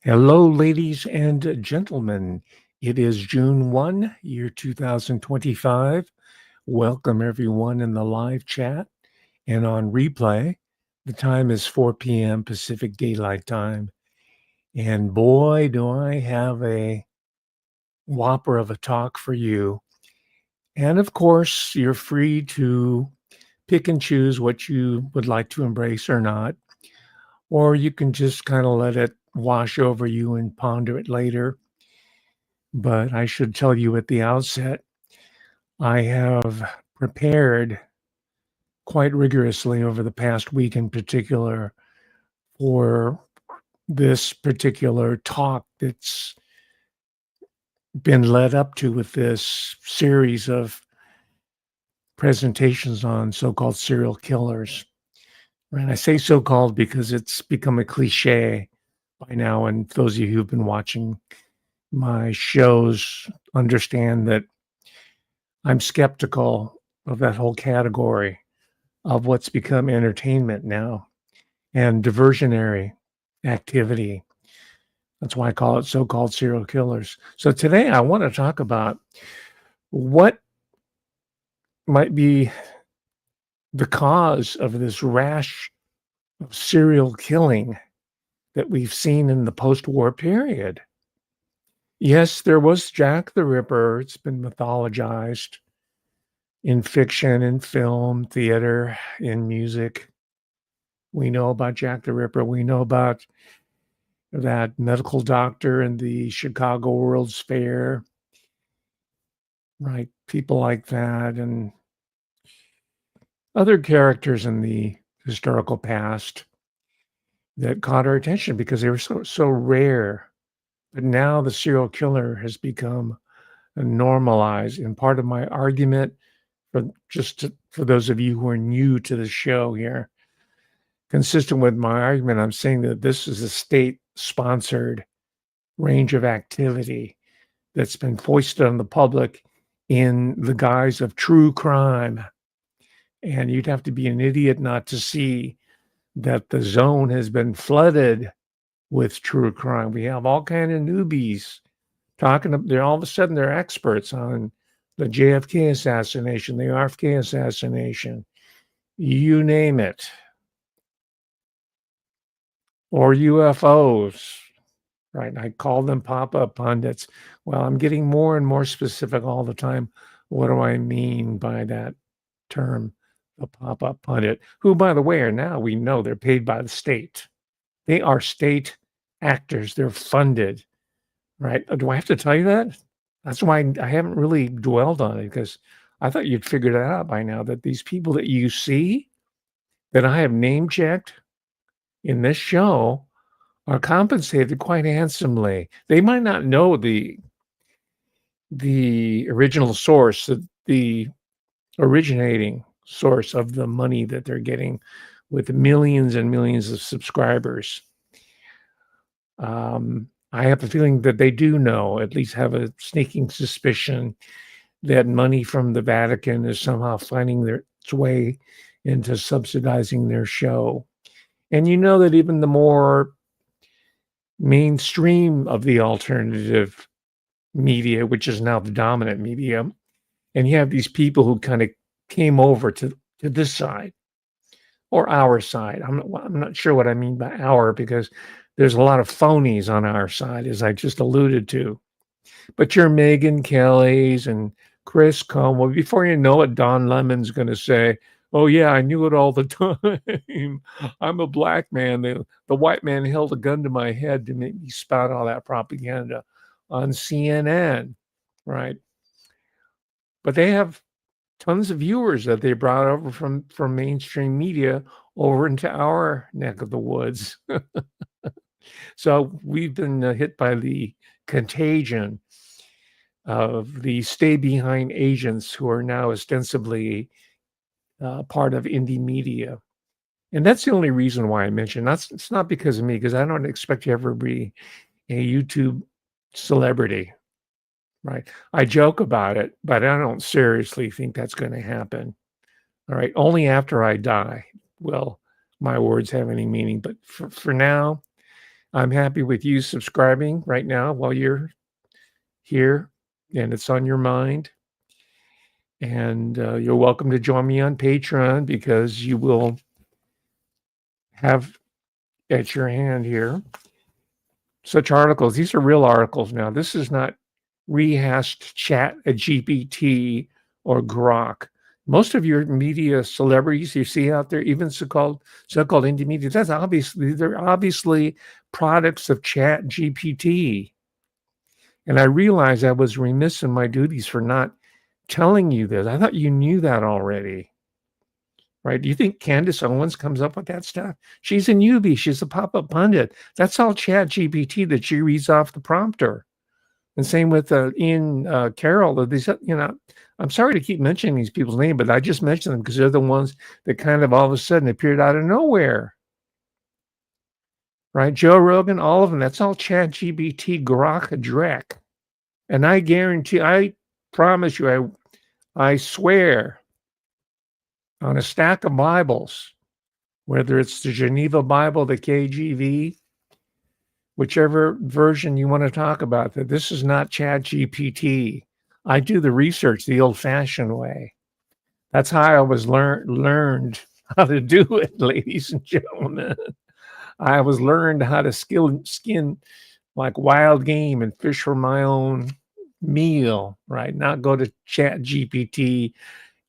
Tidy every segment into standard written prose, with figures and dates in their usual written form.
Hello, ladies and gentlemen. It is June 1, year 2025. Welcome, everyone, in the live chat and on replay. The time is 4 p.m. Pacific Daylight Time. And boy, do I have a whopper of a talk for you. And of course, you're free to pick and choose what you would like to embrace or not. Or you can just kind of let it wash over you and ponder it later. But I should tell you at the outset, I have prepared quite rigorously over the past week in particular for this particular talk that's been led up to with this series of presentations on so-called serial killers. And I say so-called because it's become a cliche by now, and those of you who've been watching my shows understand that I'm skeptical of that whole category of what's become entertainment now and diversionary activity. That's why I call it so-called serial killers. So today I want to talk about what might be the cause of this rash of serial killing that we've seen in the post-war period. Yes, there was Jack the Ripper. It's been mythologized in fiction, in film, theater, in music. We know about Jack the Ripper. We know about that medical doctor in the Chicago World's Fair, right? People like that and other characters in the historical past that caught our attention because they were so rare. But now the serial killer has become normalized. And part of my argument for those of you who are new to the show here, consistent with my argument, I'm saying that this is a state-sponsored range of activity that's been foisted on the public in the guise of true crime. And you'd have to be an idiot not to see that the zone has been flooded with true crime. We have all kind of newbies they're all of a sudden they're experts on the JFK assassination, the RFK assassination, you name it, or UFOs, right? I call them pop-up pundits. Well, I'm getting more and more specific all the time. What do I mean by that term, the pop-up pundit, who, by the way, we know they're paid by the state. They are state actors. They're funded, right? Do I have to tell you that? That's why I haven't really dwelled on it, because I thought you'd figured it out by now that these people that you see that I have name checked in this show are compensated quite handsomely. They might not know the original source, the originating source of the money that they're getting with millions and millions of subscribers. I have a feeling that they do know, at least have a sneaking suspicion that money from the Vatican is somehow finding its way into subsidizing their show. And you know that even the more mainstream of the alternative media, which is now the dominant media, and you have these people who kind of came over to this side or our side. I'm not sure what I mean by our, because there's a lot of phonies on our side, as I just alluded to. But your Megyn Kelly's and Chris Cuomo, before you know it, Don Lemon's going to say, oh, yeah, I knew it all the time. I'm a black man. The white man held a gun to my head to make me spout all that propaganda on CNN, right? But they have tons of viewers that they brought over from mainstream media over into our neck of the woods. So we've been hit by the contagion of the stay-behind agents who are now ostensibly part of indie media. And that's the only reason why I mention it's not because of me, because I don't expect to ever be a YouTube celebrity, right? I joke about it, but I don't seriously think that's going to happen. All right, only after I die will my words have any meaning. But for now, I'm happy with you subscribing right now while you're here and it's on your mind. And you're welcome to join me on Patreon because you will have at your hand here such articles. These are real articles now. This is not rehashed chat, a GPT or Grok. Most of your media celebrities you see out there, even so-called indie media, they're obviously products of chat GPT. And I realized I was remiss in my duties for not telling you this. I thought you knew that already. Right? Do you think Candace Owens comes up with that stuff? She's a newbie. She's a pop-up pundit. That's all chat GPT that she reads off the prompter. And same with Ian Carroll. These, I'm sorry to keep mentioning these people's names, but I just mentioned them because they're the ones that kind of all of a sudden appeared out of nowhere. Right? Joe Rogan, all of them. That's all chat GPT, Grok, Drek. And I guarantee, I promise you, I swear on a stack of Bibles, whether it's the Geneva Bible, the KJV, whichever version you want to talk about, that this is not Chat GPT. I do the research the old-fashioned way. That's how I was learned how to do it, ladies and gentlemen. I was learned how to skin like wild game and fish for my own meal, right? Not go to Chat GPT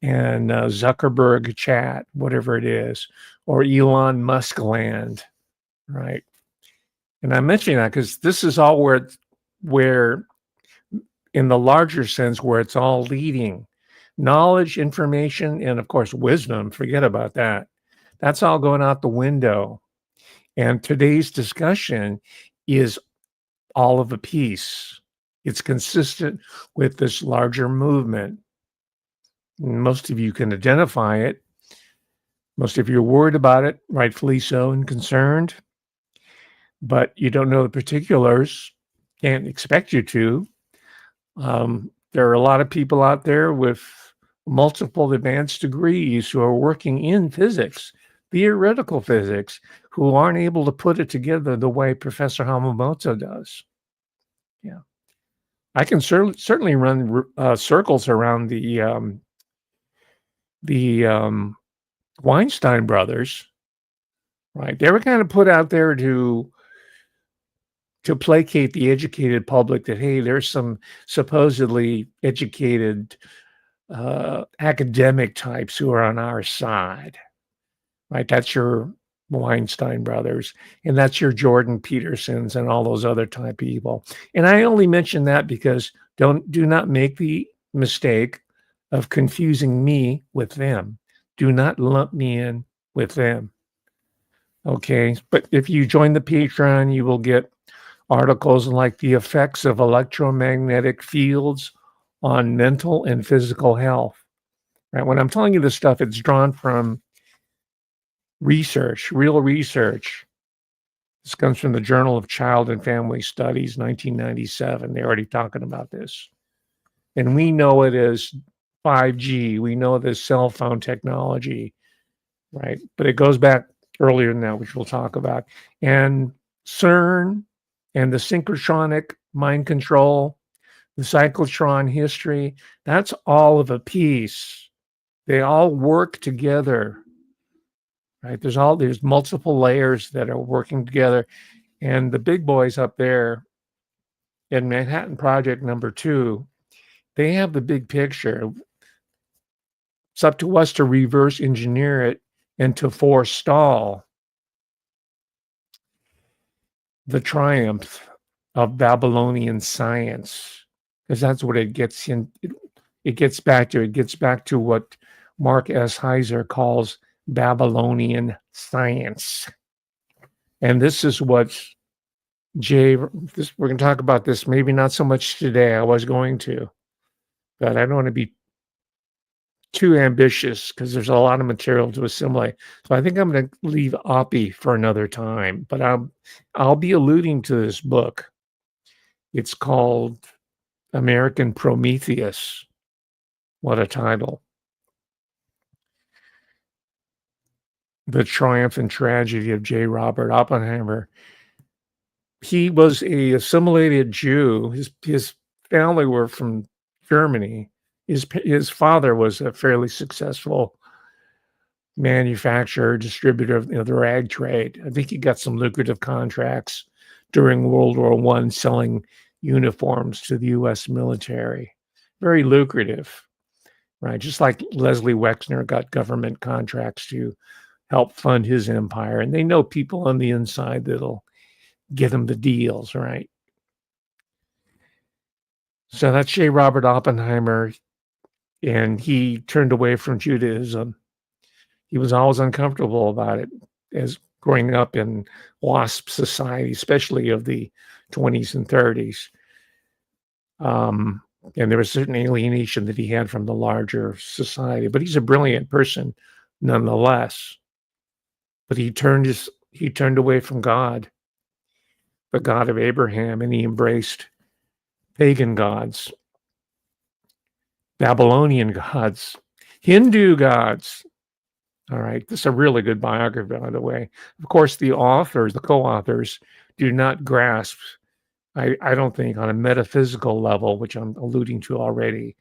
and Zuckerberg chat, whatever it is, or Elon Musk land, right? And I'm mentioning that because this is all where, in the larger sense, where it's all leading. Knowledge, information, and of course, wisdom. Forget about that. That's all going out the window. And today's discussion is all of a piece. It's consistent with this larger movement. Most of you can identify it. Most of you are worried about it, rightfully so, and concerned, but you don't know the particulars. Can't expect you to. There are a lot of people out there with multiple advanced degrees who are working in physics, theoretical physics, who aren't able to put it together the way Professor Hamamoto does. Yeah, I can certainly run circles around the Weinstein brothers. Right, they were kind of put out there to placate the educated public that, hey, there's some supposedly educated academic types who are on our side, right? That's your Weinstein brothers, and that's your Jordan Petersons and all those other type of people. And I only mention that because do not make the mistake of confusing me with them. Do not lump me in with them. Okay, but if you join the Patreon, you will get articles like the effects of electromagnetic fields on mental and physical health. Right? When I'm telling you this stuff, it's drawn from research, real research. This comes from the Journal of Child and Family Studies, 1997. They're already talking about this. And we know it as 5G. We know this cell phone technology, right? But it goes back earlier than that, which we'll talk about. And CERN and the Synchrotronic mind control, the cyclotron history, that's all of a piece. They all work together, right? There's multiple layers that are working together. And the big boys up there in Manhattan Project number 2, they have the big picture. It's up to us to reverse engineer it and to forestall the triumph of Babylonian science, because that's what it gets in. It gets back to. It gets back to what Mark S. Heiser calls Babylonian science, and this is what we're going to talk about this. Maybe not so much today. I was going to, but I don't want to be too ambitious because there's a lot of material to assimilate. So I think I'm going to leave Oppie for another time. But I'll be alluding to this book. It's called American Prometheus. What a title. The Triumph and Tragedy of J. Robert Oppenheimer. He was a assimilated Jew. His family were from Germany. His father was a fairly successful manufacturer, distributor of, the rag trade. I think he got some lucrative contracts during World War I selling uniforms to the US military. Very lucrative, right? Just like Leslie Wexner got government contracts to help fund his empire. And they know people on the inside that'll get him the deals, right? So that's J. Robert Oppenheimer, and he turned away from Judaism. He was always uncomfortable about it as growing up in WASP society, especially of the 20s and 30s. And there was certain alienation that he had from the larger society, but he's a brilliant person nonetheless. But he turned away from God, the God of Abraham, and he embraced pagan gods, Babylonian gods, Hindu gods. All right, this is a really good biography, by the way. Of course, the co-authors, do not grasp, I don't think, on a metaphysical level, which I'm alluding to already,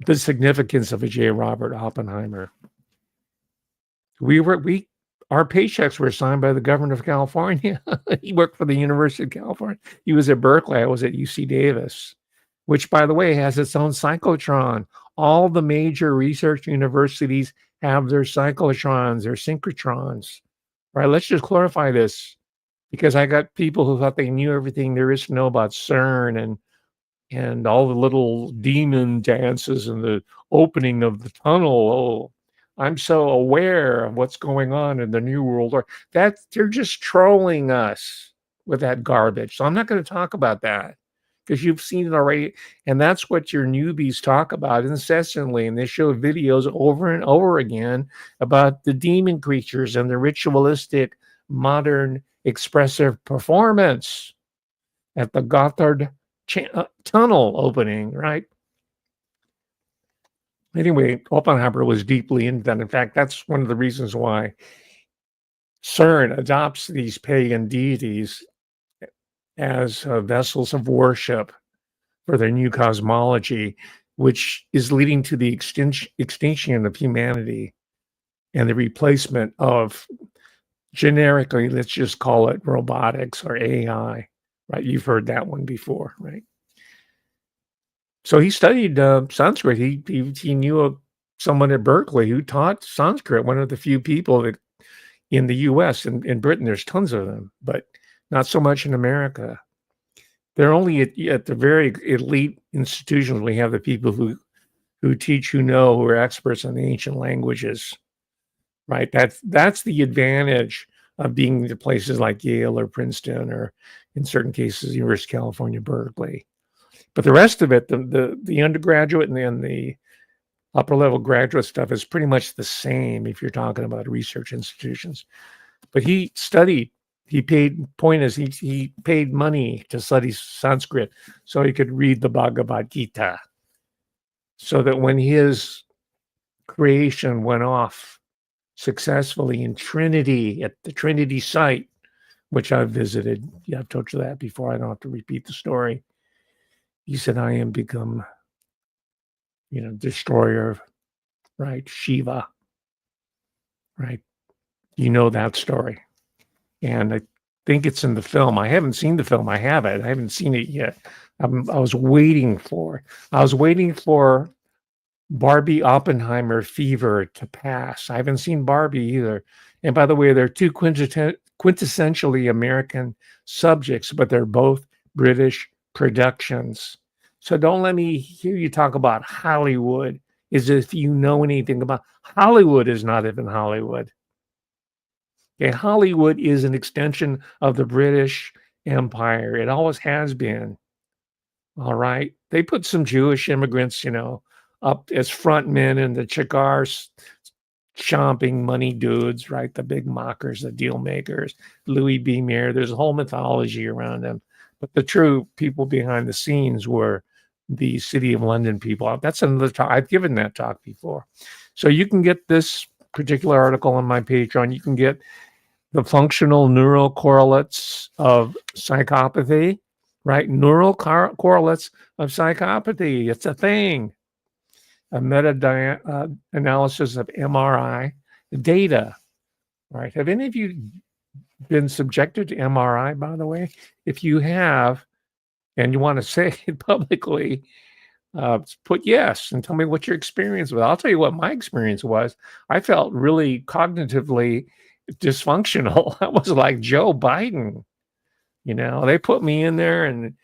the significance of a J. Robert Oppenheimer. Our paychecks were assigned by the government of California. He worked for the University of California. He was at Berkeley. I was at UC Davis, which, by the way, has its own cyclotron. All the major research universities have their cyclotrons, their synchrotrons. Right? Let's just clarify this, because I got people who thought they knew everything there is to know about CERN and all the little demon dances and the opening of the tunnel. Oh, I'm so aware of what's going on in the New World Order. They're just trolling us with that garbage. So I'm not going to talk about that, because you've seen it already. And that's what your newbies talk about incessantly. And they show videos over and over again about the demon creatures and the ritualistic modern expressive performance at the Gotthard tunnel opening, right? Anyway, Oppenheimer was deeply into that. In fact, that's one of the reasons why CERN adopts these pagan deities as vessels of worship for their new cosmology, which is leading to the extinction of humanity and the replacement of, generically, let's just call it robotics or AI, right? You've heard that one before, right? So he studied Sanskrit. He knew someone at Berkeley who taught Sanskrit, one of the few people that in the US and in Britain, there's tons of them, but not so much in America. They're only at the very elite institutions. We have the people who teach, who are experts on the ancient languages, right? That's the advantage of being to places like Yale or Princeton, or in certain cases, University of California, Berkeley. But the rest of it, the undergraduate and then the upper level graduate stuff, is pretty much the same if you're talking about research institutions. But he studied. He paid money to study Sanskrit so he could read the Bhagavad Gita, so that when his creation went off successfully in Trinity, at the Trinity site, which I've visited, I've told you that before, I don't have to repeat the story. He said, I am become, destroyer, right? Shiva, right? You know that story. And I think it's in the film. I haven't seen the film. I haven't seen it yet. I was waiting for Barbie Oppenheimer fever to pass. I haven't seen Barbie either. And by the way, they're two quintessentially American subjects, but they're both British productions. So don't let me hear you talk about Hollywood as if you know anything about Hollywood. Is not even Hollywood. Okay, Hollywood is an extension of the British Empire. It always has been. All right. They put some Jewish immigrants, up as front men in the cigars, chomping money dudes, right? The big mockers, the deal makers, Louis B. Mayer. There's a whole mythology around them. But the true people behind the scenes were the City of London people. That's another talk. I've given that talk before. So you can get this particular article on my Patreon. You can get the functional neural correlates of psychopathy, right? Neural correlates of psychopathy. It's a thing. A meta-analysis of MRI data, right? Have any of you been subjected to MRI, by the way? If you have, and you want to say it publicly, put yes and tell me what your experience was. I'll tell you what my experience was. I felt really cognitively dysfunctional. I was like Joe Biden. They put me in there, and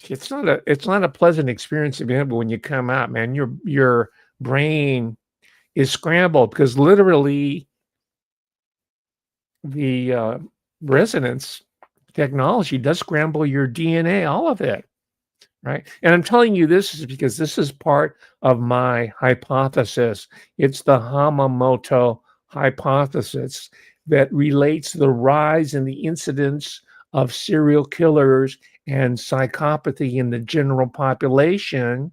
it's not a pleasant experience to be able when you come out, man. Your brain is scrambled because literally the resonance technology does scramble your DNA, all of it, right? And I'm telling you this is because this is part of my hypothesis. It's the Hamamoto hypothesis that relates the rise in the incidence of serial killers and psychopathy in the general population,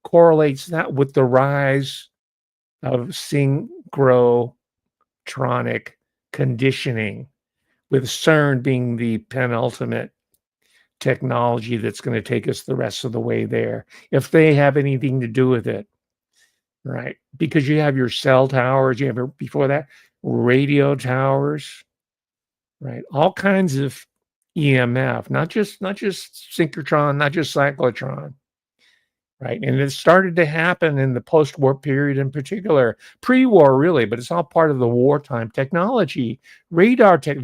correlates that with the rise of synchrotronic conditioning, with CERN being the penultimate technology that's going to take us the rest of the way there, if they have anything to do with it, right? Because you have your cell towers, you have before that radio towers, right? All kinds of EMF, not just synchrotron, not just cyclotron, right? And it started to happen in the post-war period in particular, pre-war really, but it's all part of the wartime technology. Radar tech,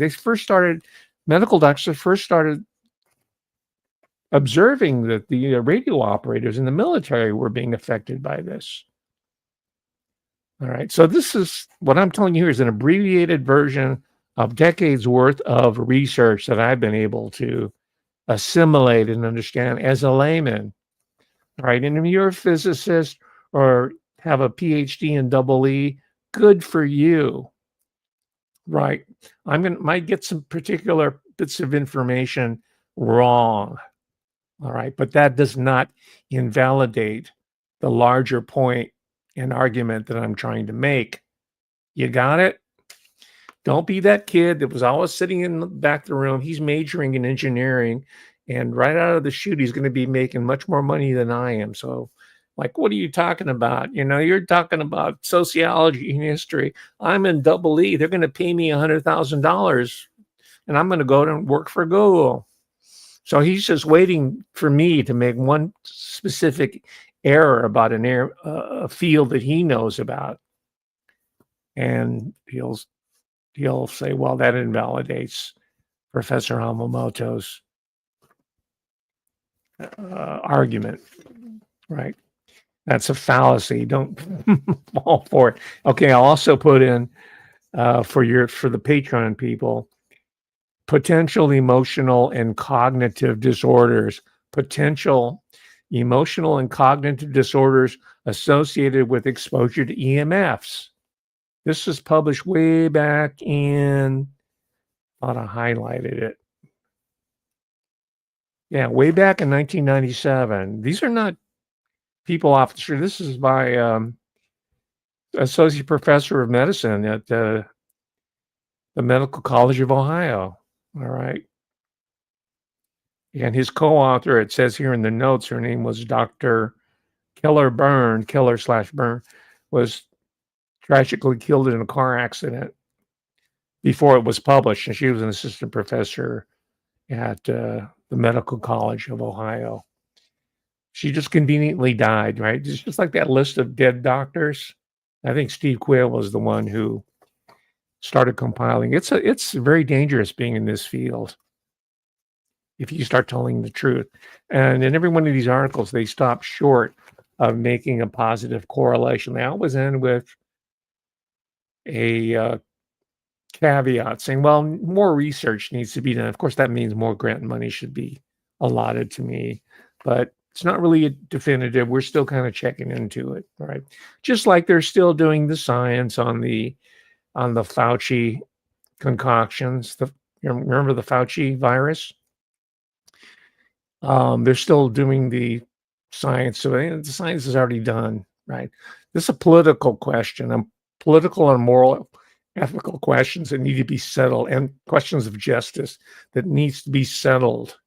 medical doctors first started observing that the radio operators in the military were being affected by this. All right, so this is what I'm telling you here is an abbreviated version of decades worth of research that I've been able to assimilate and understand as a layman. All right, and if you're a physicist or have a PhD in EE, good for you. Right, might get some particular bits of information wrong. All right, but that does not invalidate the larger point and argument that I'm trying to make. You got it? Don't be that kid that was always sitting in the back of the room. He's majoring in engineering, and right out of the chute, he's going to be making much more money than I am. So, like, what are you talking about? You're talking about sociology and history. I'm in EE. They're going to pay me $100,000, and I'm going to go to work for Google. So he's just waiting for me to make one specific error about a field that he knows about, and he'll say, "Well, that invalidates Professor Hamamoto's argument." Right? That's a fallacy. Don't fall for it. Okay, I'll also put in for the Patreon people, potential emotional and cognitive disorders. Potential emotional and cognitive disorders associated with exposure to EMFs. This was published way back in, I thought I highlighted it. Yeah, way back in 1997. These are not people off the street. This is by Associate Professor of Medicine at the Medical College of Ohio. All right. And his co-author, it says here in the notes, her name was Dr. Killer/Byrne, was tragically killed in a car accident before it was published. And she was an assistant professor at the Medical College of Ohio. She just conveniently died, right? It's just like that list of dead doctors. I think Steve Quayle was the one who started compiling. It's very dangerous being in this field if you start telling the truth. And in every one of these articles, they stop short of making a positive correlation. They always end with a caveat saying, well, more research needs to be done. Of course, that means more grant money should be allotted to me, but it's not really definitive. We're still kind of checking into it, right? Just like they're still doing the science on the Fauci concoctions. Remember the Fauci virus? They're still doing the science. So the science is already done, right? This is a political question, a political and moral ethical questions that need to be settled and questions of justice that needs to be settled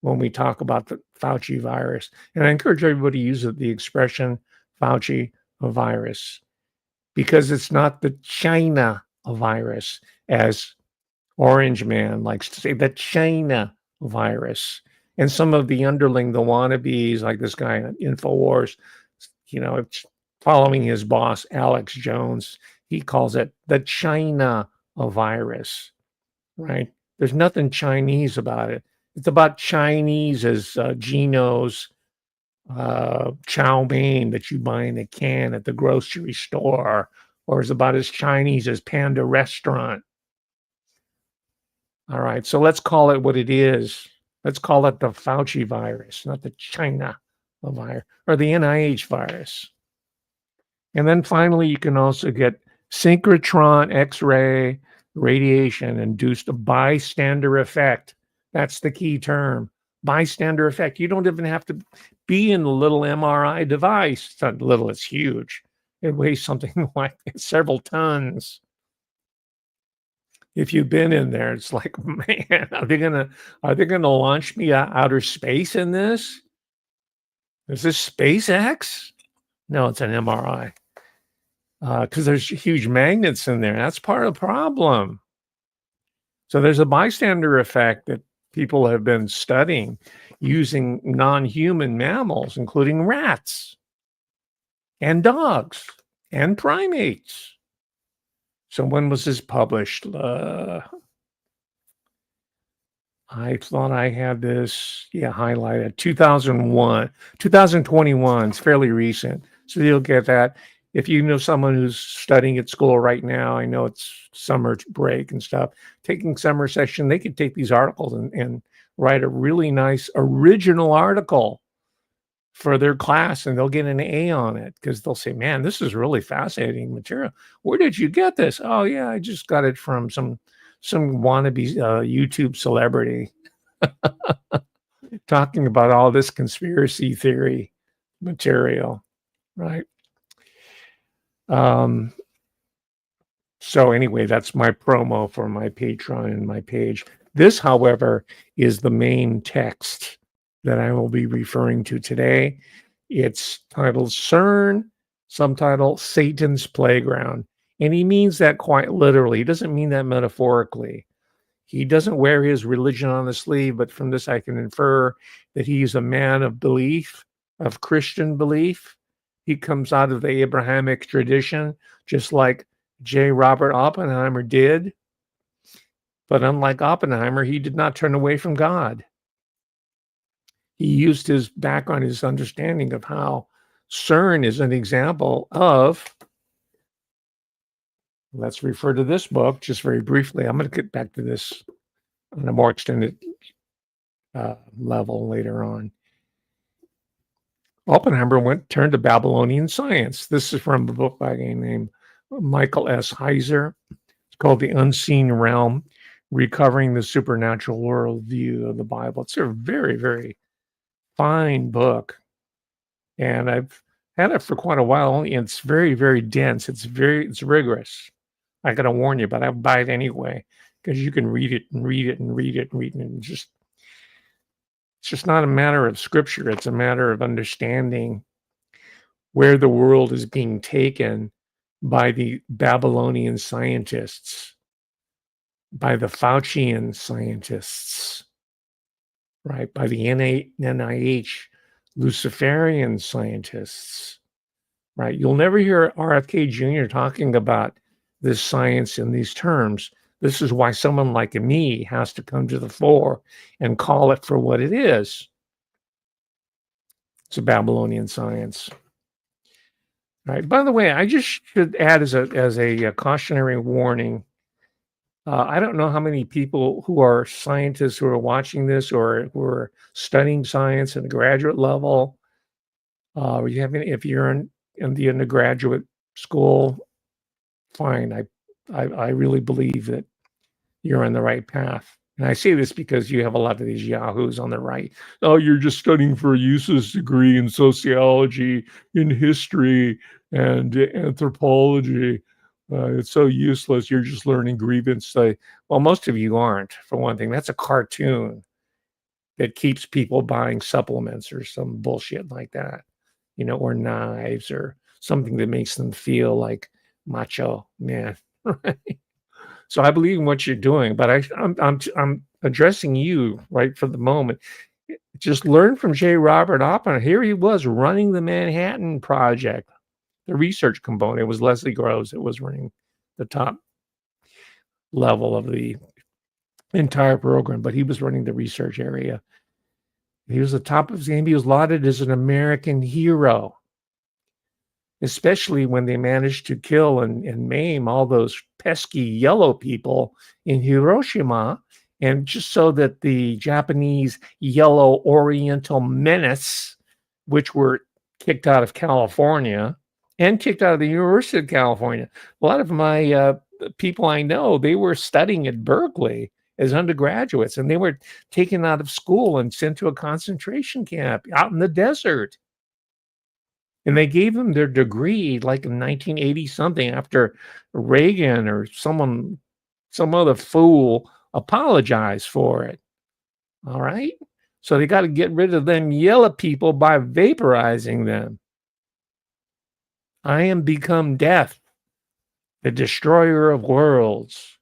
when we talk about the Fauci virus. And I encourage everybody to use the expression Fauci virus because it's not the China virus, as Orange Man likes to say, the China virus. And some of the the wannabes, like this guy on InfoWars, following his boss, Alex Jones, he calls it the China virus, right? There's nothing Chinese about it. It's about Chinese as Geno's chow mein that you buy in a can at the grocery store, or is about as Chinese as Panda Restaurant. All right, so let's call it what it is. Let's call it the Fauci virus, not the China virus or the NIH virus. And then finally, you can also get synchrotron X-ray radiation induced bystander effect. That's the key term, bystander effect. You don't even have to be in the little MRI device. It's not little, it's huge. It weighs something like several tons. If you've been in there, it's like, man, are they gonna launch me outer space in this? Is this SpaceX? No, it's an MRI. Because there's huge magnets in there. That's part of the problem. So there's a bystander effect that people have been studying using non-human mammals, including rats and dogs and primates. So when was this published? I thought I had this, highlighted. 2021. It's fairly recent. So you'll get that. If you know someone who's studying at school right now, I know it's summer break and stuff, taking summer session, they could take these articles and write a really nice original article for their class, and they'll get an A on it because they'll say, man, this is really fascinating material. Where did you get this? Oh, yeah, I just got it from some wannabe YouTube celebrity talking about all this conspiracy theory material, right? So anyway, that's my promo for my Patreon and my page. This, however, is the main text that I will be referring to today. It's titled CERN, subtitle Satan's Playground. And he means that quite literally. He doesn't mean that metaphorically. He doesn't wear his religion on the sleeve, but from this I can infer that he's a man of belief, of Christian belief. He comes out of the Abrahamic tradition, just like J. Robert Oppenheimer did. But unlike Oppenheimer, he did not turn away from God. He used his background, his understanding of how CERN is an example of, let's refer to this book just very briefly. I'm going to get back to this on a more extended level later on. Oppenheimer turned to Babylonian science. This is from a book by a guy named Michael S. Heiser. It's called The Unseen Realm, Recovering the Supernatural Worldview of the Bible. It's a very, very fine book. And I've had it for quite a while. It's very, very dense. It's rigorous. I got to warn you, but I buy it anyway because you can read it and read it and read it and read it. And it's just not a matter of scripture. It's a matter of understanding where the world is being taken by the Babylonian scientists, by the Faucian scientists, right? By the NIH Luciferian scientists, right? You'll never hear RFK Jr. talking about this science in these terms. This is why someone like me has to come to the fore and call it for what it is. It's a Babylonian science. Right. By the way, I just should add as a cautionary warning. I don't know how many people who are scientists who are watching this or who are studying science at the graduate level. If you're in the undergraduate school, fine. I really believe that you're on the right path. And I say this because you have a lot of these yahoos on the right. Oh, you're just studying for a useless degree in sociology, in history, and anthropology. It's so useless. You're just learning grievance. Well, most of you aren't, for one thing. That's a cartoon that keeps people buying supplements or some bullshit like that, or knives or something that makes them feel like macho man. Right? So I believe in what you're doing, but I'm addressing you right for the moment. Just learn from J. Robert Oppenheimer. Here he was running the Manhattan Project, the research component. It was Leslie Groves that was running the top level of the entire program, but he was running the research area. He was the top of his game. He was lauded as an American hero, especially when they managed to kill and maim all those pesky yellow people in Hiroshima. And just so that the Japanese yellow Oriental menace, which were kicked out of California and kicked out of the University of California. A lot of my people I know, they were studying at Berkeley as undergraduates, and they were taken out of school and sent to a concentration camp out in the desert. And they gave them their degree like in 1980 something after Reagan or some other fool apologized for it. All right. So they got to get rid of them yellow people by vaporizing them. I am become death, the destroyer of worlds.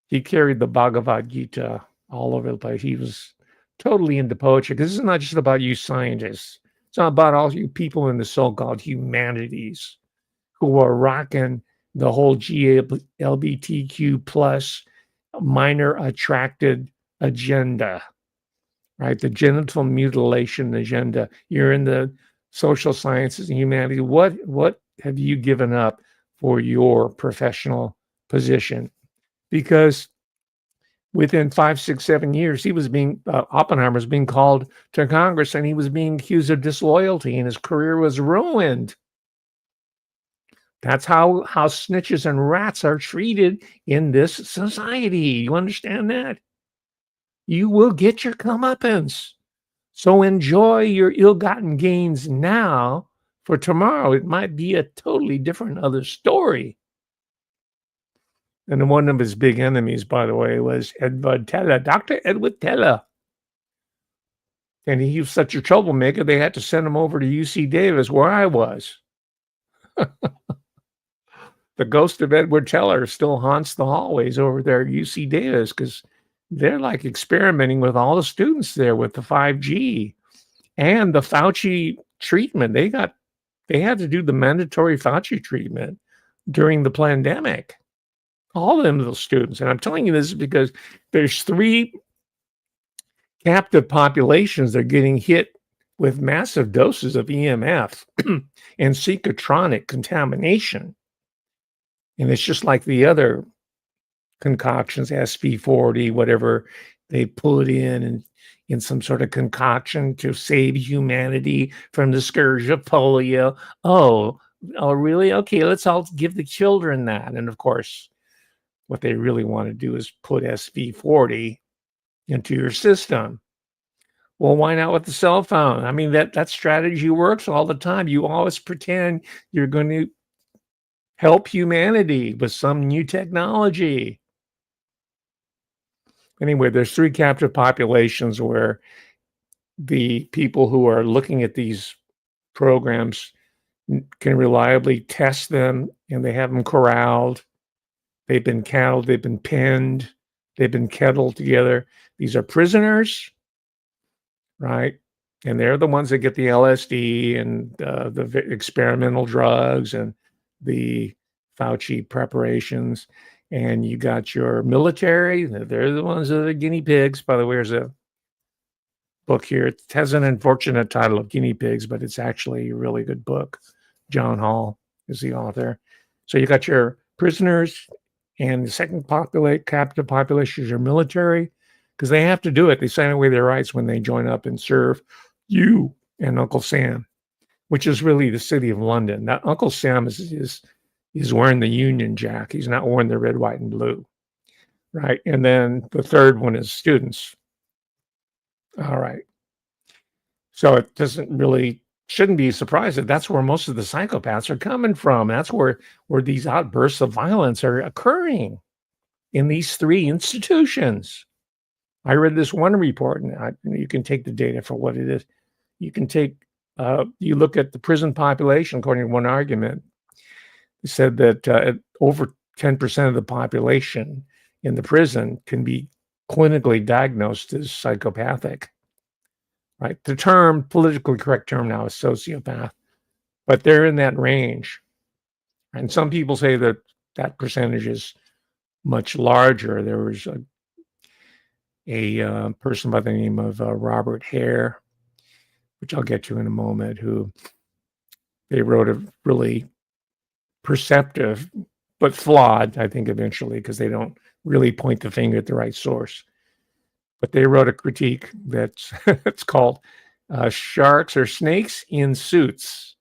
He carried the Bhagavad Gita all over the place. He was totally into poetry, because this is not just about you scientists. It's not about all you people in the so-called humanities who are rocking the whole LGBTQ plus minor attracted agenda, right? The genital mutilation agenda. You're in the social sciences and humanities. What have you given up for your professional position? Because within 5, 6, 7 years, he was Oppenheimer was being called to Congress, and he was being accused of disloyalty, and his career was ruined. That's how snitches and rats are treated in this society. You understand that? You will get your comeuppance. So enjoy your ill-gotten gains now, for tomorrow it might be a totally different other story. And one of his big enemies, by the way, was Edward Teller, Dr. Edward Teller. And he was such a troublemaker, they had to send him over to UC Davis, where I was. The ghost of Edward Teller still haunts the hallways over there at UC Davis, because they're like experimenting with all the students there with the 5G and the Fauci treatment. They had to do the mandatory Fauci treatment during the pandemic. All of them, those students. And I'm telling you this because there's 3 captive populations that are getting hit with massive doses of EMF and Synchrotronic contamination. And it's just like the other concoctions, SV40, whatever they put in some sort of concoction to save humanity from the scourge of polio. Oh, really? Okay, let's all give the children that. And of course, what they really want to do is put SV40 into your system. Well, why not with the cell phone? I mean, that strategy works all the time. You always pretend you're going to help humanity with some new technology. Anyway, there's 3 captive populations where the people who are looking at these programs can reliably test them, and they have them corralled. They've been cattled, they've been pinned, they've been kettled together. These are prisoners, right? And they're the ones that get the LSD and the experimental drugs and the Fauci preparations. And you got your military. They're the ones that are the guinea pigs. By the way, there's a book here. It has an unfortunate title of Guinea Pigs, but it's actually a really good book. John Hall is the author. So you got your prisoners, and the second captive population is your military, because they have to do it. They sign away their rights when they join up and serve you and Uncle Sam, which is really the city of London. Now, Uncle Sam is wearing the Union Jack. He's not wearing the red, white, and blue, right? And then the third one is students. All right. So it doesn't really shouldn't be surprised that that's where most of the psychopaths are coming from. That's where these outbursts of violence are occurring in these three institutions. I read this one report, and you can take the data for what it is. You can take, you look at the prison population, according to one argument, it said that over 10% of the population in the prison can be clinically diagnosed as psychopathic. Right? The term, politically correct term now, is sociopath, but they're in that range. And some people say that that percentage is much larger. There was a person by the name of Robert Hare, which I'll get to in a moment, who they wrote a really perceptive but flawed, I think, eventually, because they don't really point the finger at the right source. But they wrote a critique that's it's called Sharks or Snakes in Suits.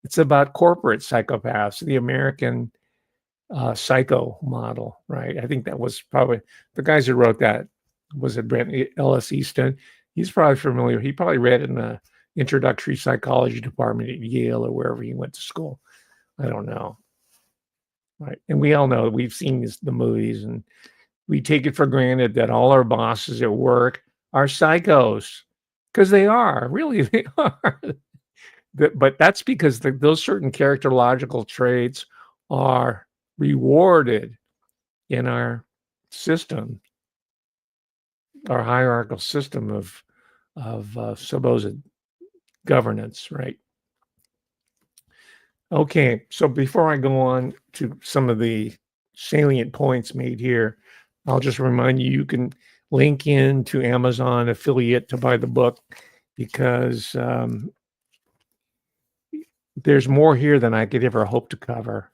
It's about corporate psychopaths, the American psycho model, right? I think that was probably the guys who wrote that. Was it Brent Ellis Easton? He's probably familiar. He probably read in the introductory psychology department at Yale or wherever he went to school. I don't know. Right. And we all know, we've seen the movies, and we take it for granted that all our bosses at work are psychos, because they are. Really, they are. But that's because those certain characterological traits are rewarded in our system, our hierarchical system of supposed governance, right? Okay, so before I go on to some of the salient points made here, I'll just remind you, you can link in to Amazon affiliate to buy the book, because there's more here than I could ever hope to cover.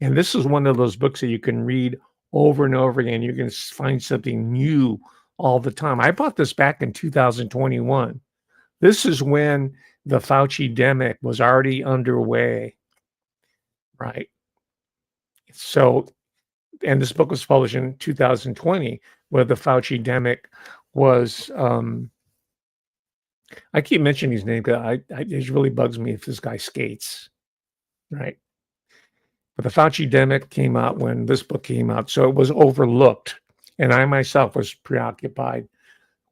And this is one of those books that you can read over and over again. You can find something new all the time. I bought this back in 2021. This is when the Fauci-demic was already underway, right? So, and this book was published in 2020, where the Fauci-demic was, I keep mentioning his name because it really bugs me if this guy skates, right? But the Fauci-demic came out when this book came out, so it was overlooked. And I myself was preoccupied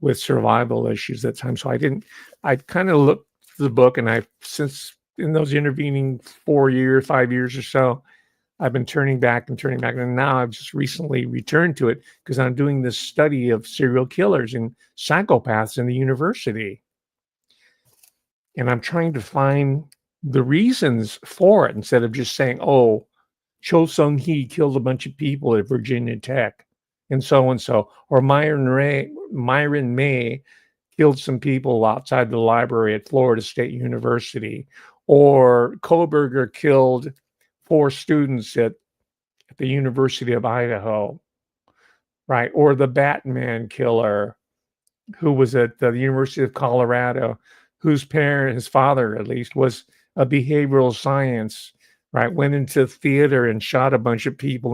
with survival issues at the time. So I kind of looked at the book, and since in those intervening 5 years or so, I've been turning back. And now I've just recently returned to it because I'm doing this study of serial killers and psychopaths in the university. And I'm trying to find the reasons for it, instead of just saying, oh, Cho Sung-hee killed a bunch of people at Virginia Tech, and so, or Myron May killed some people outside the library at Florida State University, or Koberger killed 4 students at the University of Idaho, right? Or the Batman killer, who was at the University of Colorado, whose his father at least, was a behavioral science, right? Went into theater and shot a bunch of people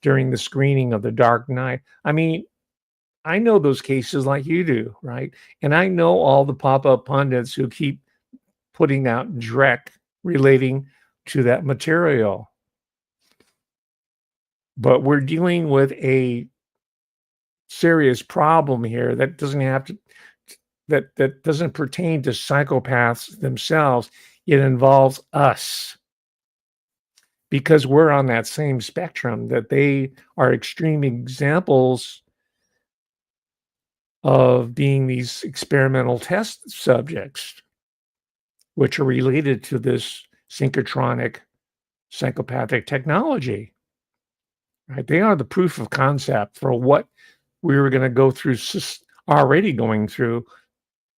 during the screening of The Dark Knight. I mean, I know those cases like you do, right? And I know all the pop-up pundits who keep putting out dreck relating to that material. But we're dealing with a serious problem here that doesn't have to, that doesn't pertain to psychopaths themselves. It involves us, because we're on that same spectrum, that they are extreme examples of being these experimental test subjects, which are related to this synchrotronic psychopathic technology, right? They are the proof of concept for what we were going to go through, already going through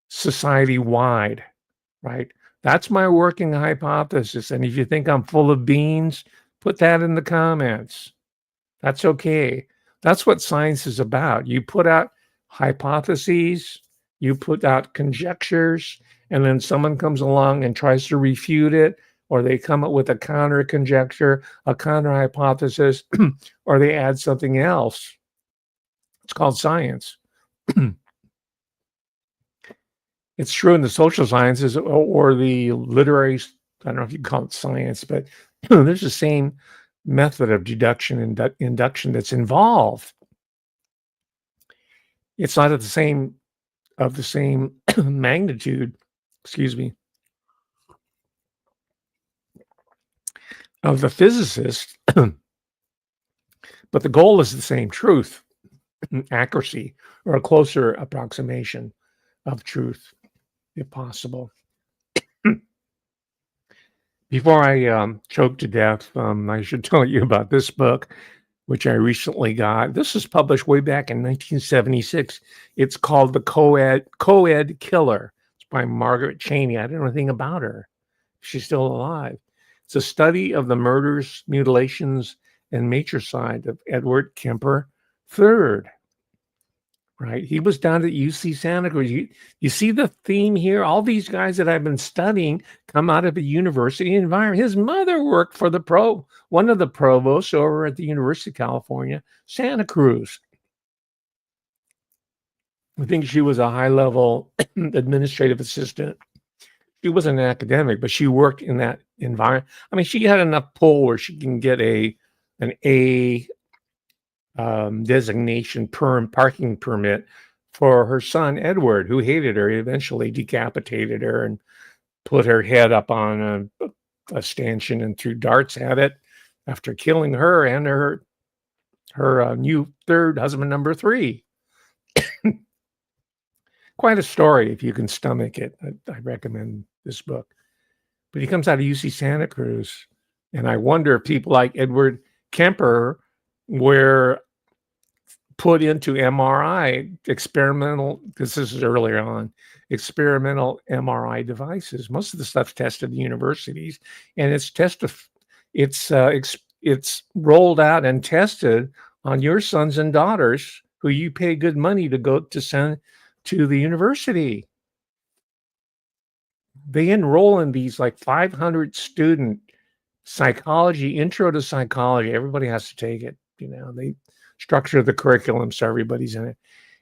society-wide, right? That's my working hypothesis. And if you think I'm full of beans, put that in the comments. That's okay. That's what science is about. You put out hypotheses, you put out conjectures, and then someone comes along and tries to refute it, or they come up with a counter conjecture, a counter hypothesis, or they add something else. It's called science. It's true in the social sciences or the literary, I don't know if you call it science, but there's the same method of deduction and induction that's involved. It's not at the same magnitude, excuse me, of the physicist, but the goal is the same: truth, accuracy, or a closer approximation of truth, if possible. Before I choke to death, I should tell you about this book, which I recently got. This was published way back in 1976. It's called The Co-ed Killer. It's by Margaret Cheney. I didn't know anything about her. She's still alive. It's a study of the murders, mutilations, and matricide of Edward Kemper III. Right. He was down at UC Santa Cruz. You see the theme here? All these guys that I've been studying come out of a university environment. His mother worked for one of the provosts over at the University of California, Santa Cruz. I think she was a high-level administrative assistant. She wasn't an academic, but she worked in that environment. I mean, she had enough pull where she can get an A designation parking permit for her son Edward, who hated her. He eventually decapitated her and put her head up on a stanchion and threw darts at it after killing her and her new third husband, number 3. Quite a story if you can stomach it. I recommend this book. But he comes out of UC Santa Cruz, and I wonder if people like Edward Kemper were put into MRI experimental, because this is earlier on, experimental MRI devices. Most of the stuff's tested at universities, and it's rolled out and tested on your sons and daughters who you pay good money to go to send to the university. They enroll in these like 500 student psychology, intro to psychology. Everybody has to take it. They structure the curriculum so everybody's in it,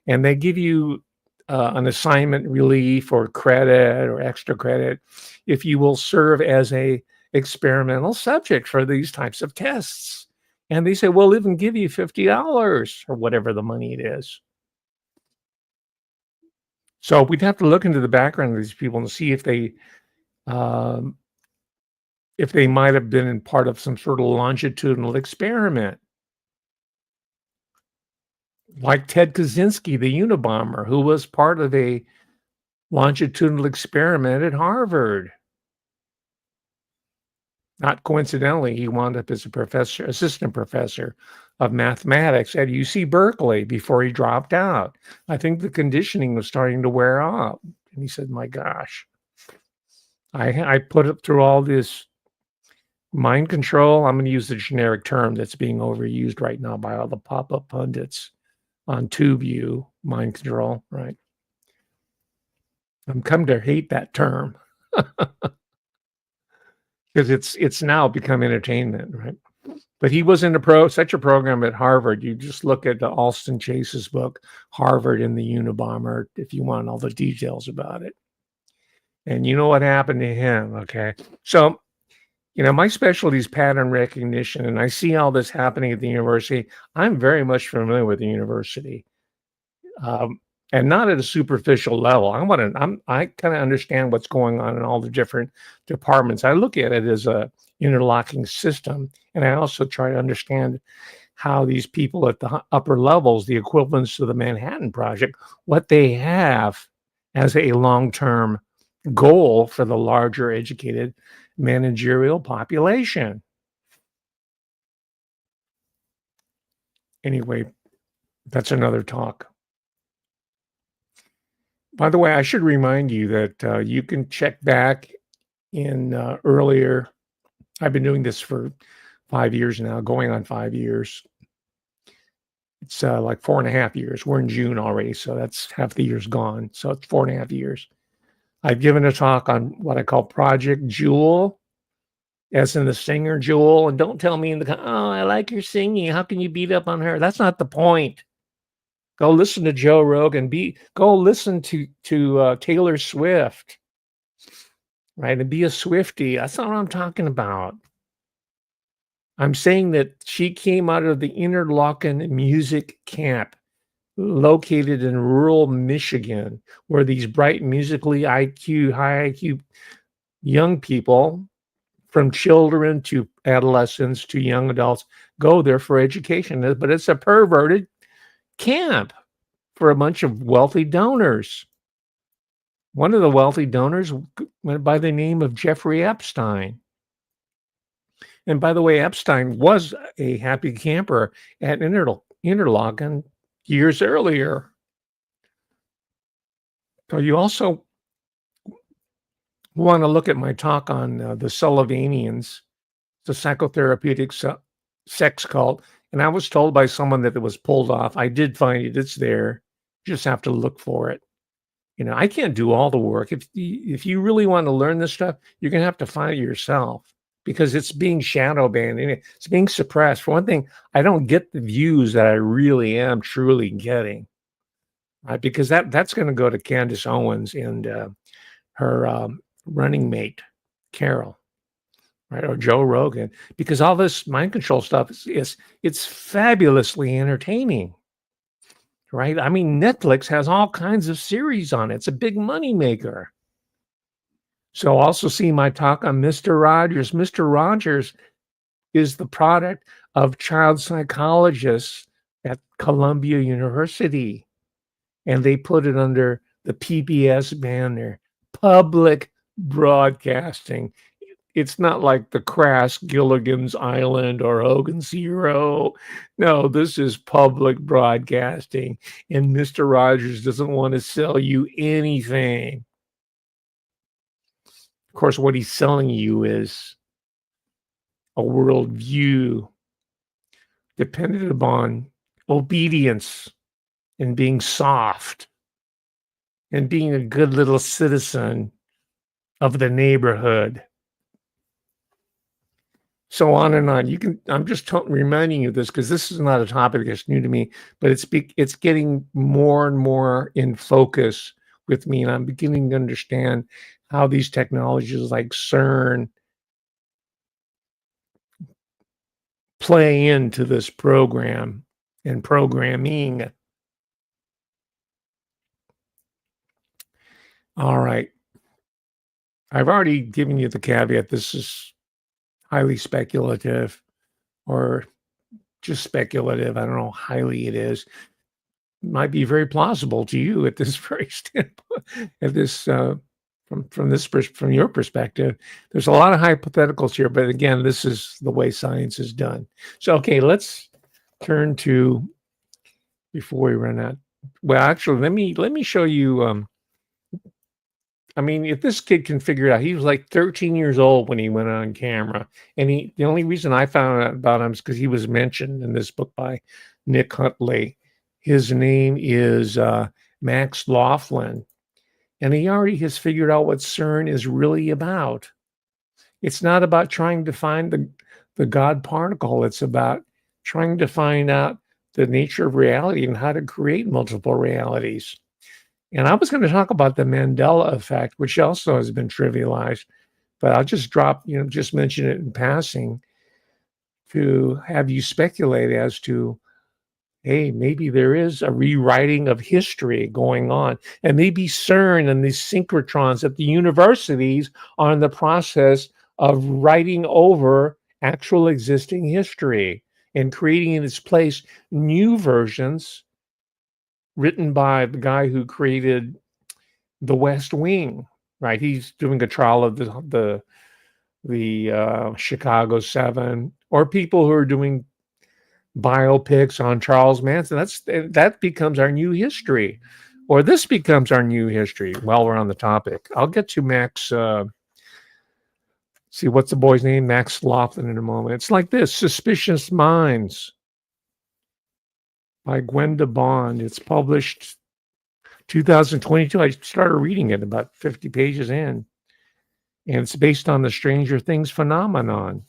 and they give you an assignment relief or credit or extra credit if you will serve as a experimental subject for these types of tests. And they say, we'll even give you $50 or whatever the money it is. So we'd have to look into the background of these people and see if they might have been in part of some sort of longitudinal experiment. Like Ted Kaczynski, the Unabomber, who was part of a longitudinal experiment at Harvard. Not coincidentally, he wound up as assistant professor of mathematics at UC Berkeley before he dropped out. I think the conditioning was starting to wear off. And he said, my gosh, I put it through all this mind control. I'm going to use the generic term that's being overused right now by all the pop-up pundits on TubeView, mind control, right? I'm come to hate that term because it's now become entertainment, right? But he was in such a program at Harvard. You just look at the Alston Chase's book, Harvard and the Unabomber, if you want all the details about it. And you know what happened to him, okay? So, my specialty is pattern recognition, and I see all this happening at the university. I'm very much familiar with the university, and not at a superficial level. I kind of understand what's going on in all the different departments. I look at it as a interlocking system, and I also try to understand how these people at the upper levels, the equivalents to the Manhattan Project, what they have as a long-term goal for the larger educated managerial population. Anyway, that's another talk. By the way, I should remind you that you can check back in earlier. I've been doing this for 5 years now, going on 5 years. It's like 4.5 years. We're in June already, so that's half the year's gone. So it's 4.5 years. I've given a talk on what I call Project Jewel, as in the singer Jewel. And don't tell me oh, I like your singing. How can you beat up on her? That's not the point. Go listen to Joe Rogan. Go listen to Taylor Swift, right? And be a Swiftie. That's not what I'm talking about. I'm saying that she came out of the Interlochen music camp located in rural Michigan, where these bright musically high IQ young people, from children to adolescents to young adults, go there for education. But it's a perverted camp for a bunch of wealthy donors. One of the wealthy donors went by the name of Jeffrey Epstein. And by the way, Epstein was a happy camper at Interlochen years earlier. So you also want to look at my talk on the Sullivanians, the psychotherapeutic sex cult. And I was told by someone that it was pulled off. I did find it. It's there. You just have to look for it. You know, I can't do all the work. If you really want to learn this stuff, you're going to have to find it yourself, because it's being shadow banned and it's being suppressed. For one thing, I don't get the views that I really am truly getting, right? Because that's going to go to Candace Owens and her running mate, Carol, right? Or Joe Rogan, because all this mind control stuff it's fabulously entertaining, right? I mean, Netflix has all kinds of series on it. It's a big money maker. So also see my talk on Mr. Rogers. Mr. Rogers is the product of child psychologists at Columbia University. And they put it under the PBS banner, public broadcasting. It's not like the crass Gilligan's Island or Hogan's Zero. No, this is public broadcasting. And Mr. Rogers doesn't want to sell you anything. Of course, what he's selling you is a worldview dependent upon obedience and being soft and being a good little citizen of the neighborhood. So on and on. I'm just reminding you of this because this is not a topic that's new to me, but it's getting more and more in focus with me, and I'm beginning to understand how these technologies like CERN play into this program and programming. All right. I've already given you the caveat. This is highly speculative, or just speculative. I don't know how highly it is. It might be very plausible to you at this very standpoint, at this from your perspective. There's a lot of hypotheticals here, but again, this is the way science is done. So okay, let's turn to, before we run out. Well, actually, let me show you. I mean, if this kid can figure it out, he was like 13 years old when he went on camera. And the only reason I found out about him is because he was mentioned in this book by Nick Huntley. His name is Max Laughlin. And he already has figured out what CERN is really about. It's not about trying to find the God particle. It's about trying to find out the nature of reality and how to create multiple realities. And I was going to talk about the Mandela effect, which also has been trivialized, but I'll just just mention it in passing to have you speculate as to, hey, maybe there is a rewriting of history going on. And maybe CERN and these synchrotrons at the universities are in the process of writing over actual existing history and creating in its place new versions written by the guy who created The West Wing, right? He's doing a trial of the Chicago 7, or people who are doing biopics on Charles Manson. That becomes our new history, or this becomes our new history. While we're on the topic, I'll get to Max. See, what's the boy's name? Max Laughlin in a moment. It's like this: Suspicious Minds by Gwenda Bond. It's published 2022. I started reading it about 50 pages in, and it's based on the Stranger Things phenomenon.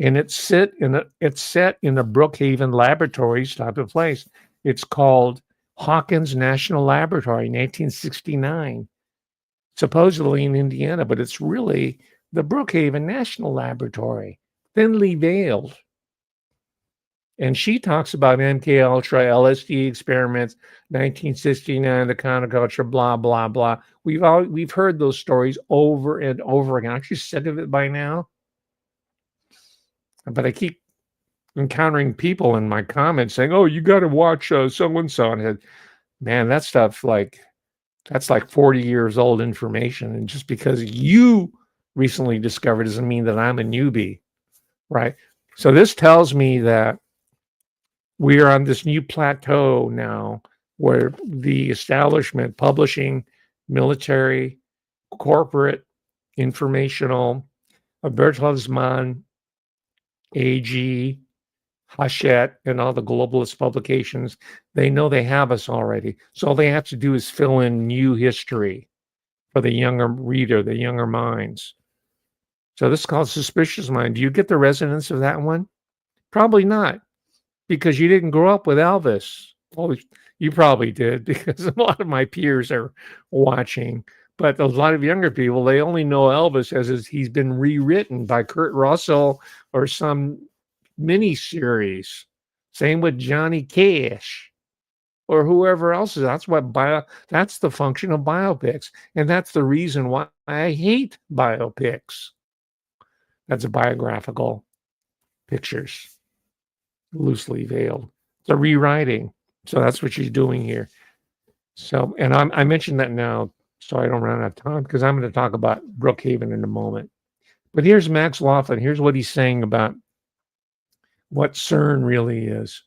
And it's set in a Brookhaven Laboratories type of place. It's called Hawkins National Laboratory, 1969, supposedly in Indiana, but it's really the Brookhaven National Laboratory, thinly veiled. And she talks about MK Ultra, LSD experiments, 1969, the counterculture, blah blah blah. We've heard those stories over and over again. Aren't you sick of it by now? But I keep encountering people in my comments saying, "Oh, you got to watch so and so." And I said, man, that stuff that's like 40 years old information. And just because you recently discovered doesn't mean that I'm a newbie, right? So this tells me that we are on this new plateau now where the establishment, publishing, military, corporate, informational, Bertelsmann, AG, Hachette, and all the globalist publications, they know they have us already. So all they have to do is fill in new history for the younger reader, the younger minds. So this is called Suspicious Mind. Do you get the resonance of that one? Probably not, because you didn't grow up with Elvis. Well, you probably did, because a lot of my peers are watching. But a lot of younger people, they only know Elvis as he's been rewritten by Kurt Russell or some mini series. Same with Johnny Cash or whoever else is. That's the function of biopics. And that's the reason why I hate biopics. That's biographical pictures, loosely veiled. It's a rewriting. So that's what she's doing here. So, and I mentioned that now so I don't run out of time, because I'm going to talk about Brookhaven in a moment. But here's Max Laughlin. Here's what he's saying about what CERN really is.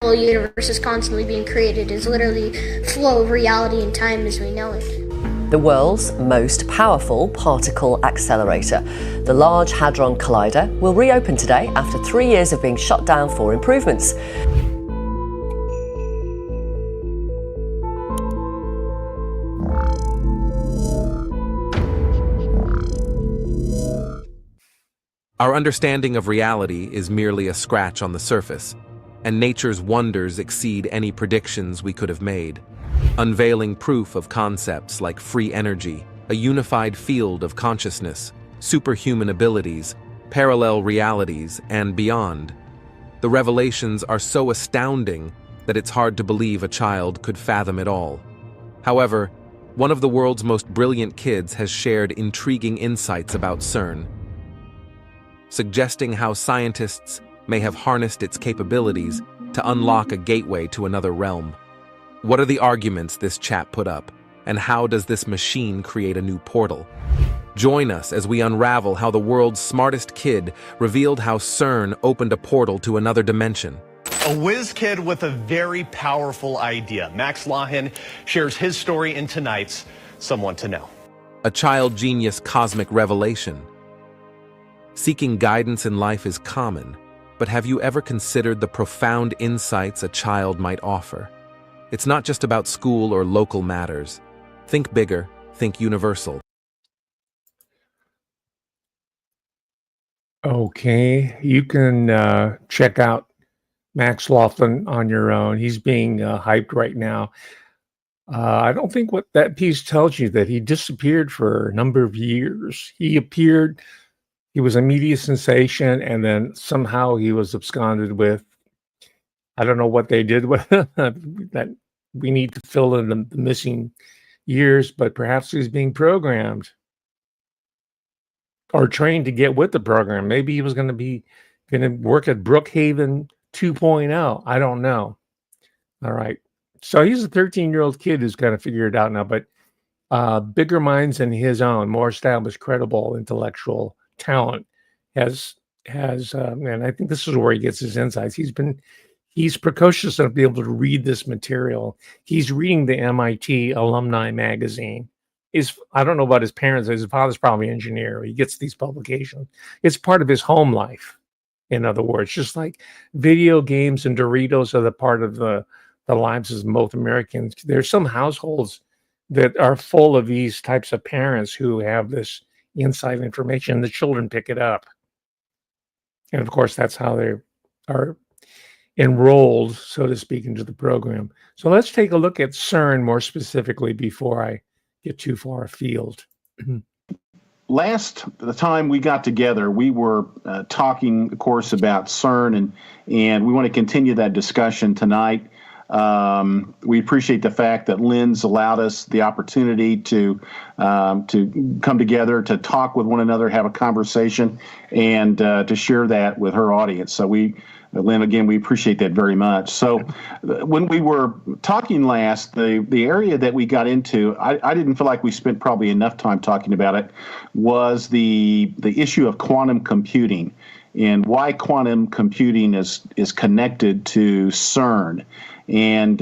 The whole universe is constantly being created. It's literally flow of reality and time as we know it. The world's most powerful particle accelerator, the Large Hadron Collider, will reopen today after 3 years of being shut down for improvements. Our understanding of reality is merely a scratch on the surface, and nature's wonders exceed any predictions we could have made, unveiling proof of concepts like free energy, a unified field of consciousness, superhuman abilities, parallel realities, and beyond. The revelations are so astounding that it's hard to believe a child could fathom it all. However, one of the world's most brilliant kids has shared intriguing insights about CERN, suggesting how scientists may have harnessed its capabilities to unlock a gateway to another realm. What are the arguments this chap put up, and how does this machine create a new portal? Join us as we unravel how the world's smartest kid revealed how CERN opened a portal to another dimension. A whiz kid with a very powerful idea. Max Laughlin shares his story in tonight's Someone to Know. A child genius cosmic revelation. Seeking guidance in life is common, but have you ever considered the profound insights a child might offer? It's not just about school or local matters. Think bigger, think universal. Okay, you can check out Max Laughlin on your own. He's being hyped right now. I don't think what that piece tells you that he disappeared for a number of years. He was a media sensation, and then somehow he was absconded with, I don't know what they did with that. We need to fill in the missing years, but perhaps he's being programmed or trained to get with the program. Maybe he was going to work at Brookhaven 2.0. I don't know. All right. So he's a 13-year-old kid who's kind of figured it out now, but bigger minds than his own, more established, credible, intellectual talent has and I think this is where he gets his insights. He's precocious enough to be able to read this material. He's reading the MIT alumni magazine. I don't know about his parents. His father's probably an engineer. He gets these publications. It's part of his home life. In other words, just like video games and Doritos are the part of the lives of most Americans. There's some households that are full of these types of parents who have this inside information, and the children pick it up. And of course, that's how they are enrolled, so to speak, into the program. So let's take a look at CERN more specifically before I get too far afield. The time we got together, we were talking, of course, about CERN, and we want to continue that discussion tonight. We appreciate the fact that Lynn's allowed us the opportunity to come together, to talk with one another, have a conversation, and to share that with her audience. So Lynn, again, we appreciate that very much. So when we were talking last, the area that we got into, I didn't feel like we spent probably enough time talking about it, was the issue of quantum computing and why quantum computing is connected to CERN. And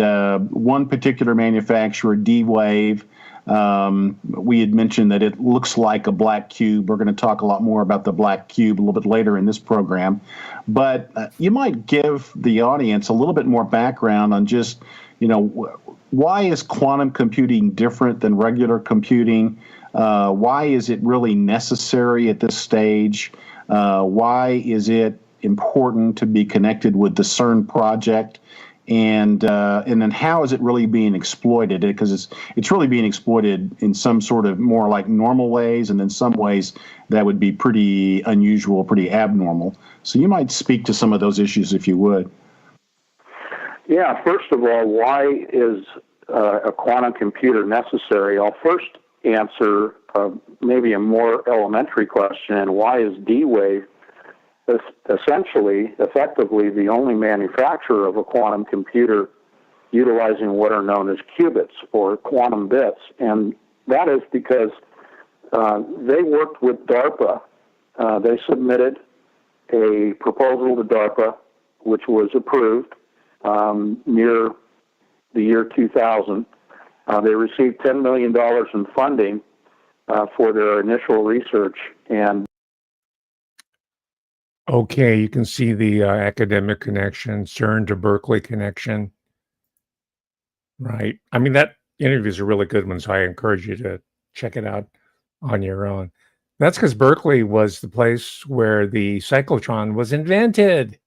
one particular manufacturer, D-Wave, we had mentioned that it looks like a black cube. We're going to talk a lot more about the black cube a little bit later in this program. But you might give the audience a little bit more background on just, why is quantum computing different than regular computing? Why is it really necessary at this stage? Why is it important to be connected with the CERN project? And then how is it really being exploited? Because it's really being exploited in some sort of more like normal ways, and in some ways that would be pretty unusual, pretty abnormal. So you might speak to some of those issues if you would. Yeah, first of all, why is a quantum computer necessary? I'll first answer maybe a more elementary question: why is D-Wave effectively the only manufacturer of a quantum computer utilizing what are known as qubits or quantum bits? And that is because they worked with DARPA. They submitted a proposal to DARPA, which was approved near the year 2000. They received $10 million in funding for their initial research, and Okay, you can see the academic connection, CERN to Berkeley connection. Right. I mean, that interview is a really good one, so I encourage you to check it out on your own. That's because Berkeley was the place where the cyclotron was invented.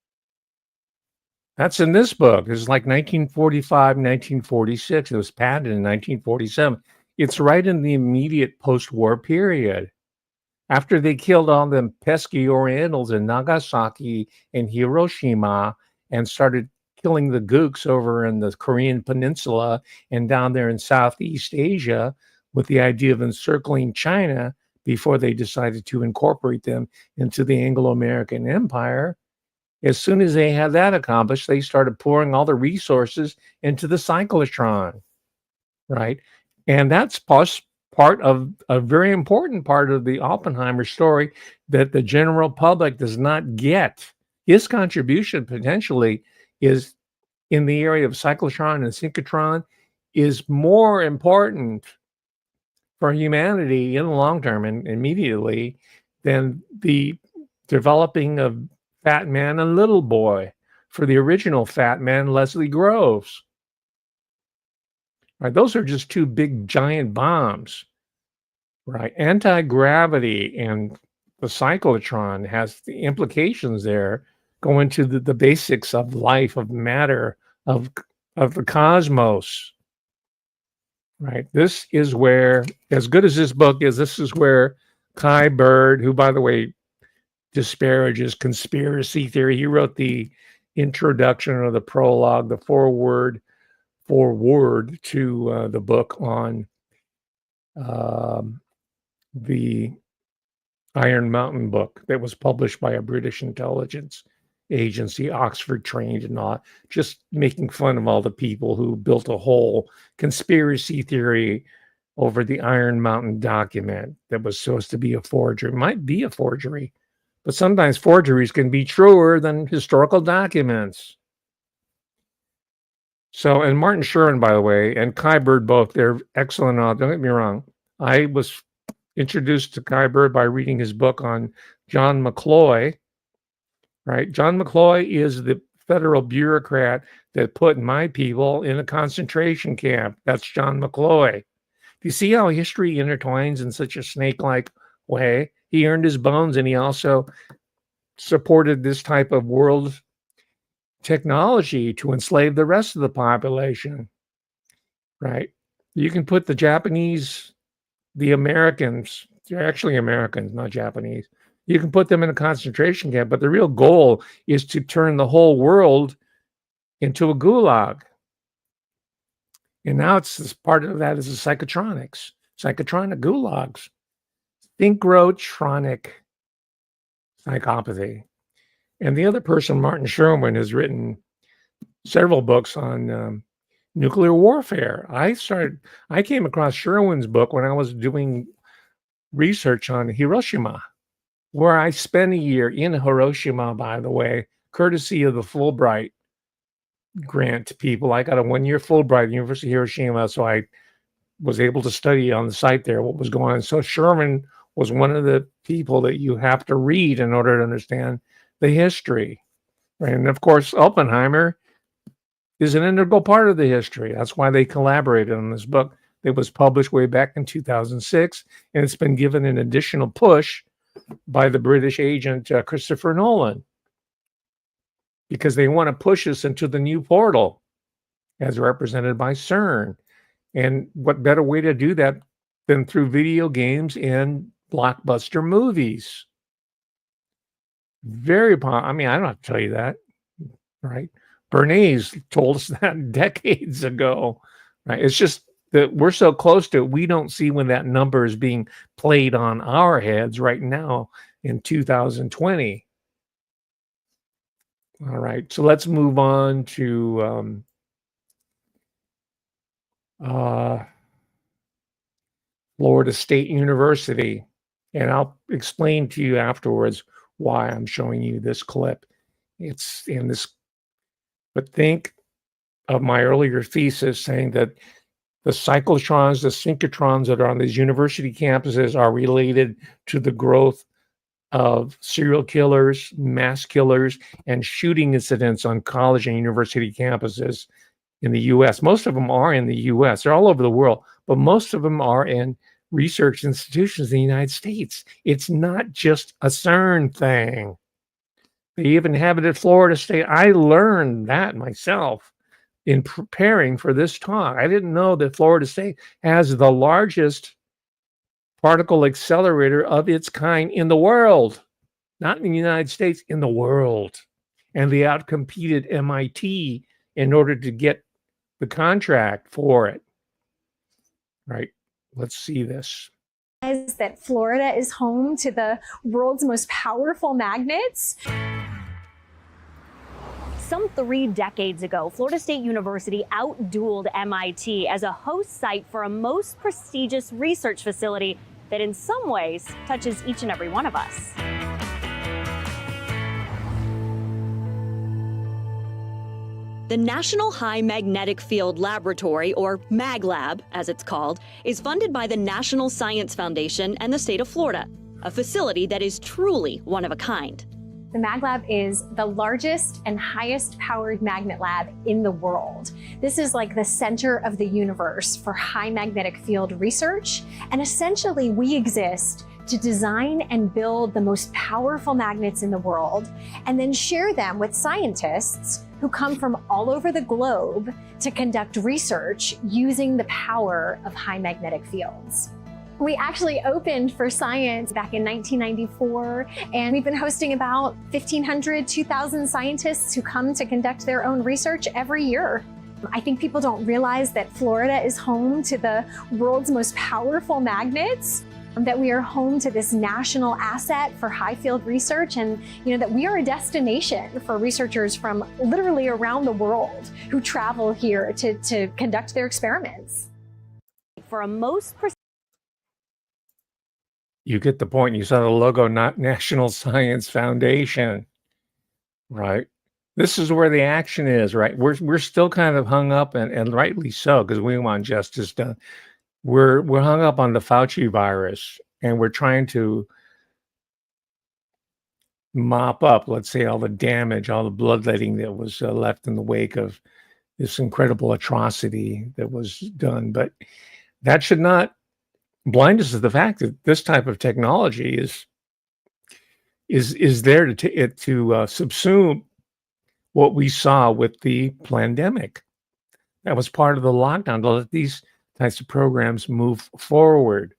That's in this book. This is like 1945, 1946. It was patented in 1947. It's right in the immediate post-war period. After they killed all them pesky Orientals in Nagasaki and Hiroshima and started killing the gooks over in the Korean Peninsula and down there in Southeast Asia with the idea of encircling China before they decided to incorporate them into the Anglo-American Empire, as soon as they had that accomplished, they started pouring all the resources into the cyclotron, right? And that's part of a very important part of the Oppenheimer story that the general public does not get. His contribution potentially is in the area of cyclotron and synchrotron is more important for humanity in the long term and immediately than the developing of Fat Man and Little Boy for the original Fat Man, Leslie Groves. Right, those are just two big giant bombs. Right, anti-gravity and the cyclotron has the implications there, go into the basics of life, of matter, of the cosmos. Right, this is where, as good as this book is, this is where Kai Bird, who, by the way, disparages conspiracy theory, he wrote the introduction or the prologue, the foreword to the book on the Iron Mountain book that was published by a British intelligence agency, Oxford trained and all, just making fun of all the people who built a whole conspiracy theory over the Iron Mountain document that was supposed to be a forgery. It might be a forgery, but sometimes forgeries can be truer than historical documents. So, and Martin Shuren, by the way, and Kai Bird both, they're excellent. Don't get me wrong. I was introduced to Kai Bird by reading his book on John McCloy, right? John McCloy is the federal bureaucrat that put my people in a concentration camp. That's John McCloy. Do you see how history intertwines in such a snake-like way? He earned his bones, and he also supported this type of world technology to enslave the rest of the population, right? You can put the Japanese, the Americans, they're actually Americans, not Japanese. You can put them in a concentration camp, but the real goal is to turn the whole world into a gulag. And now it's this part of that is the psychotronic gulags, synchrotronic psychopathy. And the other person, Martin Sherwin, has written several books on nuclear warfare. I came across Sherwin's book when I was doing research on Hiroshima, where I spent a year in Hiroshima, by the way, courtesy of the Fulbright grant to people. I got a 1-year Fulbright at the University of Hiroshima, so I was able to study on the site there what was going on. So Sherman was one of the people that you have to read in order to understand the history. Right? And of course, Oppenheimer is an integral part of the history. That's why they collaborated on this book. It was published way back in 2006, and it's been given an additional push by the British agent Christopher Nolan, because they want to push us into the new portal as represented by CERN. And what better way to do that than through video games and blockbuster movies? I mean, I don't have to tell you that, right? Bernays told us that decades ago, right? It's just that we're so close to it, we don't see when that number is being played on our heads right now in 2020. All right, so let's move on to Florida State University, and I'll explain to you afterwards why I'm showing you this clip. It's in this, but think of my earlier thesis saying that the cyclotrons, the synchrotrons that are on these university campuses are related to the growth of serial killers, mass killers, and shooting incidents on college and university campuses in the U.S. Most of them are in the U.S. They're all over the world, but most of them are in research institutions in the United States. It's not just a CERN thing. They even have it at Florida State. I learned that myself in preparing for this talk. I didn't know that Florida State has the largest particle accelerator of its kind in the world, not in the United States, in the world. And they outcompeted MIT in order to get the contract for it. Right? Let's see this. Is that Florida is home to the world's most powerful magnets? Some 3 decades ago, Florida State University outdueled MIT as a host site for a most prestigious research facility that in some ways touches each and every one of us. The National High Magnetic Field Laboratory, or MagLab, as it's called, is funded by the National Science Foundation and the state of Florida, a facility that is truly one of a kind. The MagLab is the largest and highest powered magnet lab in the world. This is like the center of the universe for high magnetic field research. And essentially we exist to design and build the most powerful magnets in the world and then share them with scientists who come from all over the globe to conduct research using the power of high magnetic fields. We actually opened for science back in 1994, and we've been hosting about 1,500, 2,000 scientists who come to conduct their own research every year. I think people don't realize that Florida is home to the world's most powerful magnets, that we are home to this national asset for high field research, and that we are a destination for researchers from literally around the world who travel here to conduct their experiments. For a most You get the point. You saw the logo, not National Science Foundation, right? This is where the action is, right? We're still kind of hung up, and rightly so, because we want justice done. We're hung up on the Fauci virus, and we're trying to mop up, let's say, all the damage, all the bloodletting that was left in the wake of this incredible atrocity that was done. But that should not blind us to the fact that this type of technology is there to subsume what we saw with the pandemic. That was part of the lockdown, to let these types of programs move forward.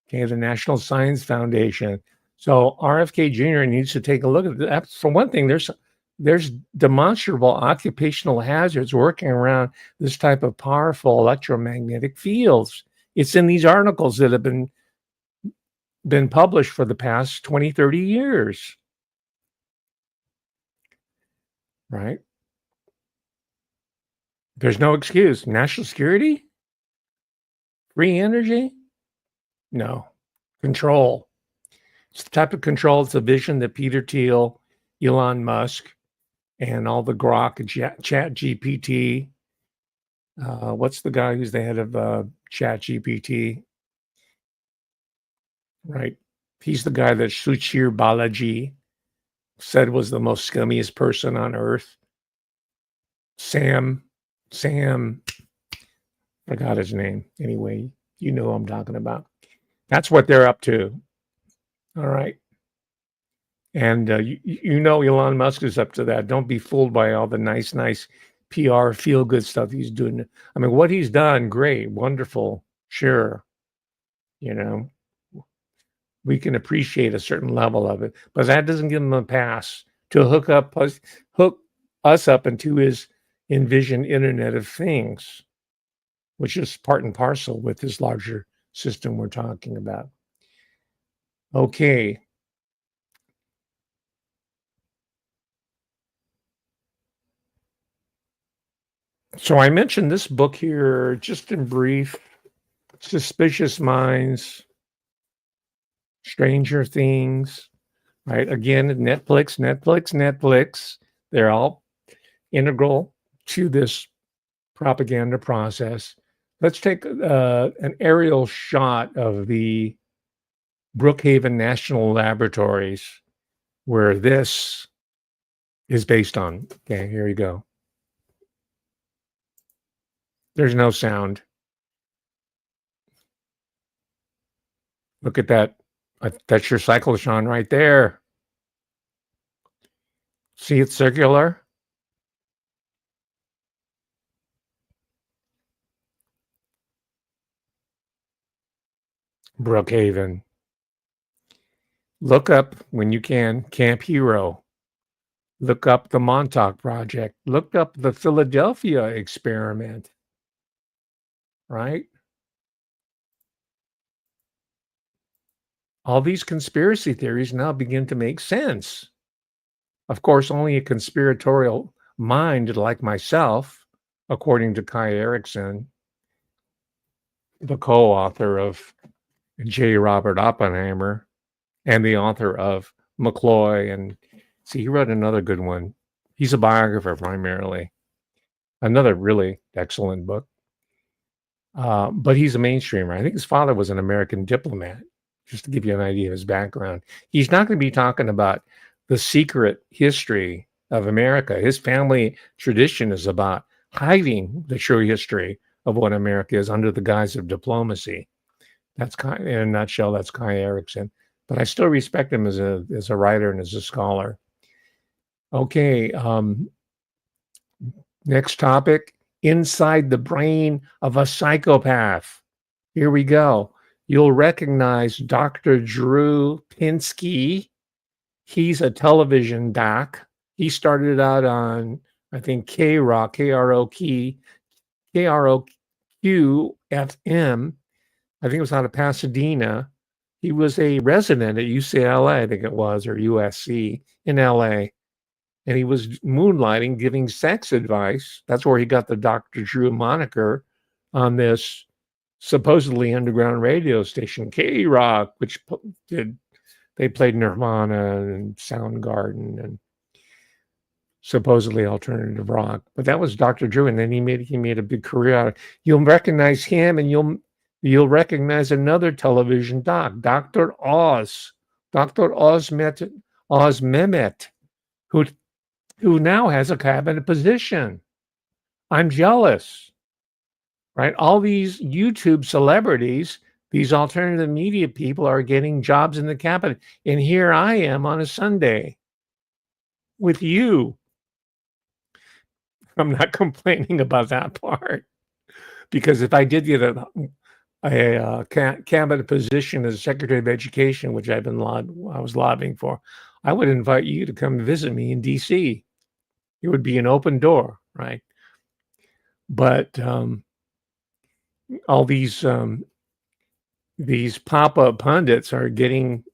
Okay, the National Science Foundation. So RFK Jr. needs to take a look at that. For one thing, there's demonstrable occupational hazards working around this type of powerful electromagnetic fields. It's in these articles that have been published for the past 20, 30 years. Right? There's no excuse. National security? Free energy? No. Control. It's the type of control, it's a vision that Peter Thiel, Elon Musk, and all the Grok and Chat GPT. What's the guy who's the head of Chat GPT? Right. He's the guy that Suchir Balaji said was the most scummiest person on earth. Sam, forgot his name. Anyway, you know who I'm talking about. That's what they're up to. All right. And you know Elon Musk is up to that. Don't be fooled by all the nice PR, feel-good stuff he's doing. I mean, what he's done, great, wonderful, sure. You know, we can appreciate a certain level of it, but that doesn't give him a pass to hook us up into his envisioned Internet of Things, which is part and parcel with this larger system we're talking about. Okay. So I mentioned this book here just in brief, Suspicious Minds, Stranger Things, right? Again, Netflix. They're all integral to this propaganda process. Let's take an aerial shot of the Brookhaven National Laboratories, where this is based on. Okay, here you go. There's no sound. Look at that. That's your cyclotron right there. See, it's circular. Brookhaven. Look up, when you can, Camp Hero. Look up the Montauk Project. Look up the Philadelphia experiment. Right? All these conspiracy theories now begin to make sense. Of course, only a conspiratorial mind like myself, according to Kai Erickson, the co-author of J. Robert Oppenheimer, and the author of McCloy. And see, he wrote another good one. He's a biographer primarily. Another really excellent book. But he's a mainstreamer. I think his father was an American diplomat, just to give you an idea of his background. He's not going to be talking about the secret history of America. His family tradition is about hiding the true history of what America is under the guise of diplomacy. That's in a nutshell, that's Kai Erickson. But I still respect him as a writer and as a scholar. Okay, next topic, inside the brain of a psychopath. Here we go. You'll recognize Dr. Drew Pinsky. He's a television doc. He started out on, I think, K-Rock, KROQ FM. I think it was out of Pasadena. He was a resident at UCLA, I think it was, or USC in LA. And he was moonlighting, giving sex advice. That's where he got the Dr. Drew moniker on this supposedly underground radio station, K-Rock, which they played Nirvana and Soundgarden and supposedly alternative rock. But that was Dr. Drew, and then he made a big career out of it. You'll recognize him, and you'll recognize another television doc, Dr. Oz Mehmet, who now has a cabinet position. I'm jealous, right? All these YouTube celebrities, these alternative media people are getting jobs in the cabinet. And here I am on a Sunday with you. I'm not complaining about that part, because if I did get a cabinet position as Secretary of Education, which I was lobbying for, I would invite you to come visit me in D.C. It would be an open door, right? But all these pop-up pundits are getting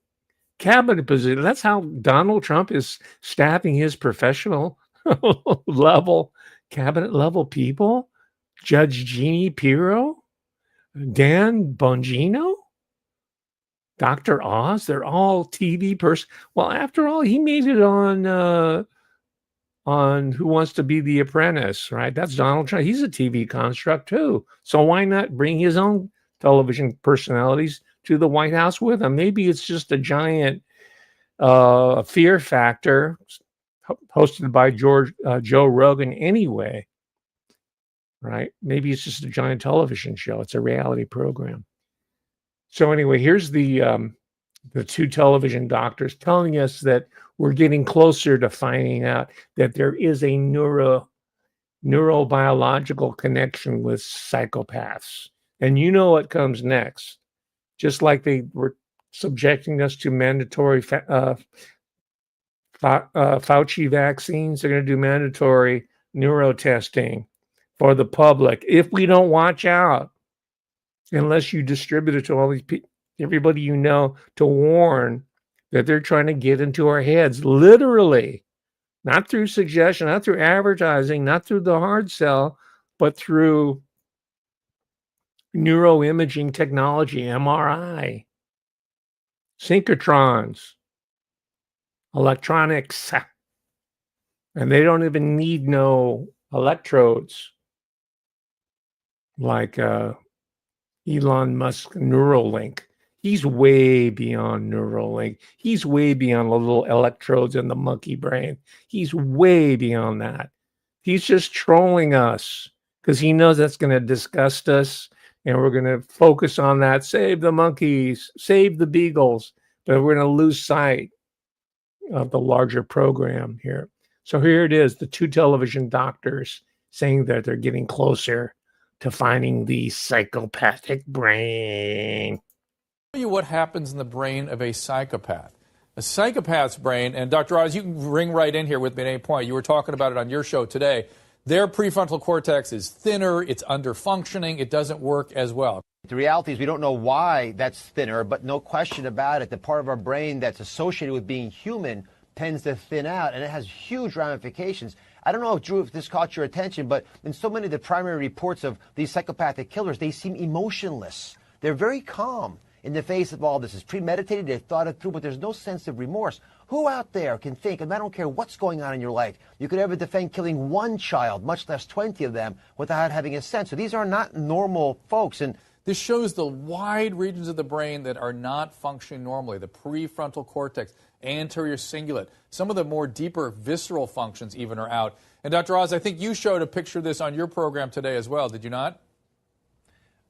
cabinet positions. That's how Donald Trump is staffing his professional level, cabinet level people. Judge Jeannie Pirro, Dan Bongino, Dr. Oz, they're all TV person. Well, after all, he made it on Who Wants to Be the Apprentice, right? That's Donald Trump. He's a TV construct too. So why not bring his own television personalities to the White House with him? Maybe it's just a giant fear factor hosted by Joe Rogan anyway, right? Maybe it's just a giant television show. It's a reality program. So anyway, here's the two television doctors telling us that we're getting closer to finding out that there is a neurobiological connection with psychopaths. And you know what comes next. Just like they were subjecting us to mandatory Fauci vaccines, they're going to do mandatory neuro testing for the public if we don't watch out, unless you distribute it to all these people, everybody you know, to warn that they're trying to get into our heads, literally, not through suggestion, not through advertising, not through the hard sell, but through neuroimaging technology, MRI, synchrotrons, electronics, and they don't even need no electrodes like Elon Musk Neuralink. He's way beyond Neuralink. He's way beyond the little electrodes in the monkey brain. He's way beyond that. He's just trolling us because he knows that's going to disgust us, and we're going to focus on that. Save the monkeys, save the beagles, but we're going to lose sight of the larger program here. So here it is, the two television doctors saying that they're getting closer to finding the psychopathic brain. Tell you what happens in the brain of a psychopath. A psychopath's brain, and Dr. Oz, you can ring right in here with me at any point. You were talking about it on your show today. Their prefrontal cortex is thinner, it's underfunctioning, it doesn't work as well. The reality is we don't know why that's thinner, but no question about it, the part of our brain that's associated with being human tends to thin out, and it has huge ramifications. I don't know, Drew, if this caught your attention, but in so many of the primary reports of these psychopathic killers, they seem emotionless. They're very calm in the face of all this. It's premeditated, they've thought it through, but there's no sense of remorse. Who out there can think, and I don't care what's going on in your life, you could ever defend killing one child, much less 20 of them, without having a sense? So these are not normal folks. And this shows the wide regions of the brain that are not functioning normally. The prefrontal cortex, anterior cingulate, some of the more deeper visceral functions even are out. And Dr. Oz, I think you showed a picture of this on your program today as well, did you not?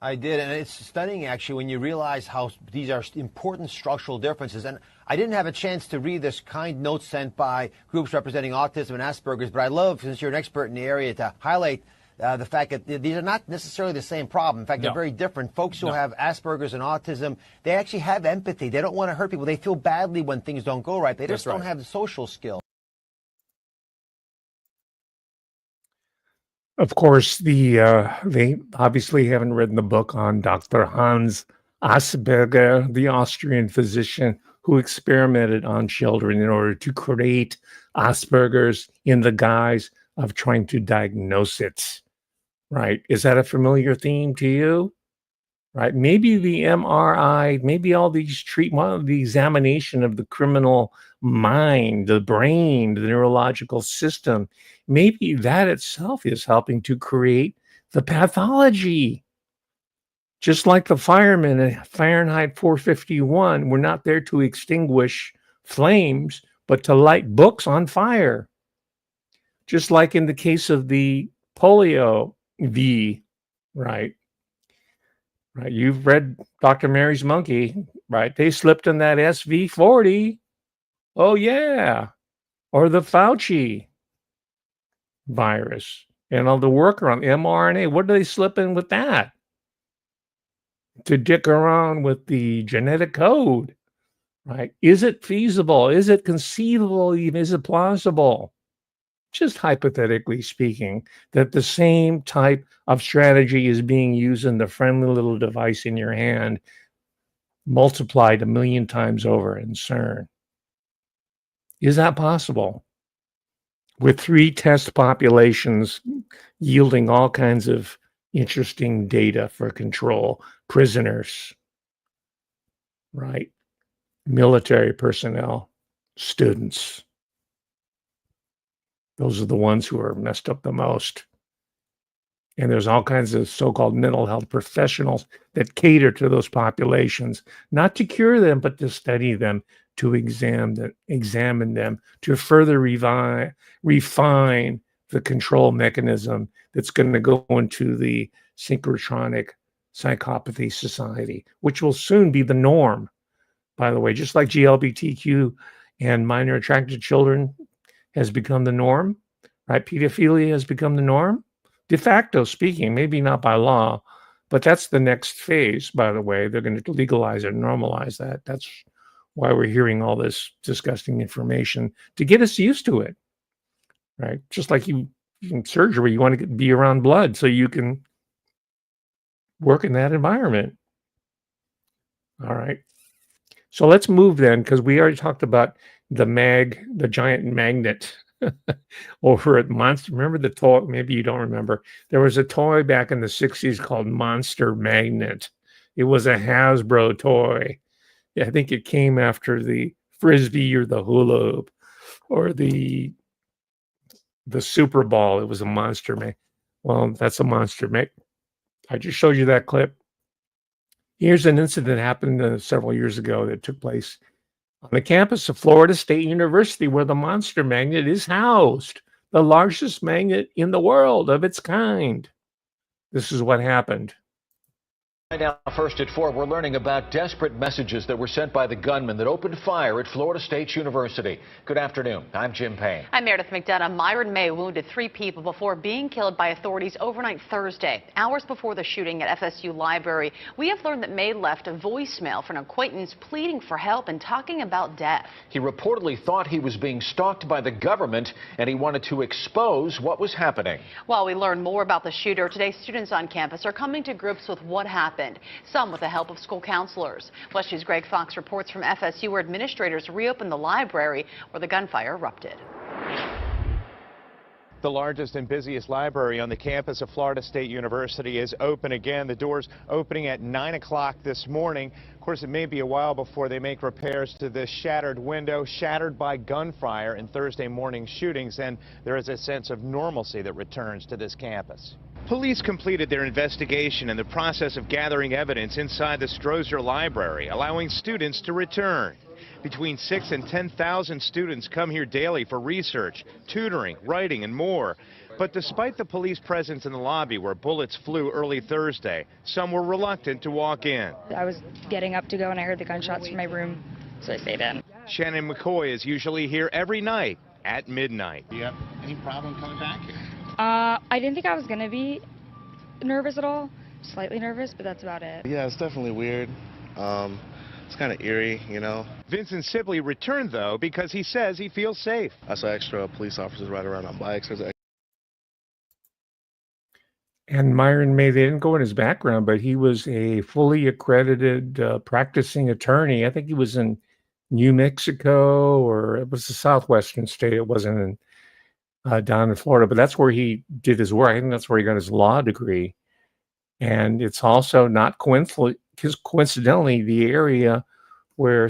I did, and it's stunning, actually, when you realize how these are important structural differences. And I didn't have a chance to read this kind note sent by groups representing autism and Asperger's, but I love, since you're an expert in the area, to highlight the fact that these are not necessarily the same problem. In fact, they're very different. Folks who have Asperger's and autism, they actually have empathy. They don't want to hurt people. They feel badly when things don't go right. They just don't have the social skill. Of course, they obviously haven't written the book on Dr. Hans Asperger, the Austrian physician who experimented on children in order to create Asperger's in the guise of trying to diagnose it, right? Is that a familiar theme to you? Right? Maybe the MRI, maybe all these treatment, the examination of the criminal mind, the brain, the neurological system, maybe that itself is helping to create the pathology. Just like the firemen at Fahrenheit 451, we're not there to extinguish flames, but to light books on fire. Just like in the case of the polio V, right? Right, you've read Dr. Mary's Monkey, right? They slipped in that SV40. Oh, yeah. Or the Fauci virus. and all the work around mRNA. What do they slip in with that? To dick around with the genetic code, right? Is it feasible? Is it conceivable? Even is it plausible? Just hypothetically speaking, that the same type of strategy is being used in the friendly little device in your hand, multiplied 1,000,000 times over in CERN. Is that possible? With 3 test populations yielding all kinds of interesting data for control, prisoners, right? Military personnel, students. Those are the ones who are messed up the most. And there's all kinds of so-called mental health professionals that cater to those populations, not to cure them, but to study them, to examine them, to further refine the control mechanism that's going to go into the Synchrotronic Psychopathy Society, which will soon be the norm, by the way, just like GLBTQ and minor attracted children has become the norm, right? Pedophilia has become the norm. De facto speaking, maybe not by law, but that's the next phase, by the way. They're going to legalize it, normalize that. That's why we're hearing all this disgusting information to get us used to it, right? Just like you in surgery, you want to be around blood so you can work in that environment. All right. So let's move then, because we already talked about the giant magnet over at Monster. Remember the toy? Maybe you don't remember. There was a toy back in the 60s called Monster Magnet. It was a Hasbro toy. I think it came after the Frisbee or the hula hoop or the Super Ball. It was a Monster Magnet. Well, that's a Monster Magnet. I just showed you that clip. Here's an incident that happened several years ago that took place on the campus of Florida State University, where the Monster Magnet is housed, the largest magnet in the world of its kind. This is what happened. Right now, first at 4, we're learning about desperate messages that were sent by the gunman that opened fire at Florida State University. Good afternoon. I'm Jim Payne. I'm Meredith McDonough. Myron May wounded 3 people before being killed by authorities overnight Thursday. Hours before the shooting at FSU Library, we have learned that May left a voicemail for an acquaintance pleading for help and talking about death. He reportedly thought he was being stalked by the government, and he wanted to expose what was happening. While we learn more about the shooter, today students on campus are coming to grips with what happened. Some with the help of school counselors. West New's Greg Fox reports from FSU, where administrators reopened the library where the gunfire erupted. The largest and busiest library on the campus of Florida State University is open again. The doors opening at 9 o'clock this morning. Of course, it may be a while before they make repairs to this shattered window, shattered by gunfire in Thursday morning shootings, and there is a sense of normalcy that returns to this campus. Police completed their investigation in the process of gathering evidence inside the Strozer Library, allowing students to return. Between 6,000 and 10,000 students come here daily for research, tutoring, writing, and more. But despite the police presence in the lobby where bullets flew early Thursday, some were reluctant to walk in. I was getting up to go and I heard the gunshots from my room, so I stayed in. Shannon McCoy is usually here every night at midnight. Do you have any problem coming back here? I didn't think I was going to be nervous at all. Slightly nervous, but that's about it. Yeah, it's definitely weird. It's kind of eerie, you know. Vincent Sibley returned, though, because he says he feels safe. I saw extra police officers ride around on bikes. And Myron May, they didn't go in his background, but he was a fully accredited practicing attorney. I think he was in New Mexico, or it was the southwestern state. It wasn't in down in Florida, but that's where he did his work. I think that's where he got his law degree. And it's also not coincidentally the area where,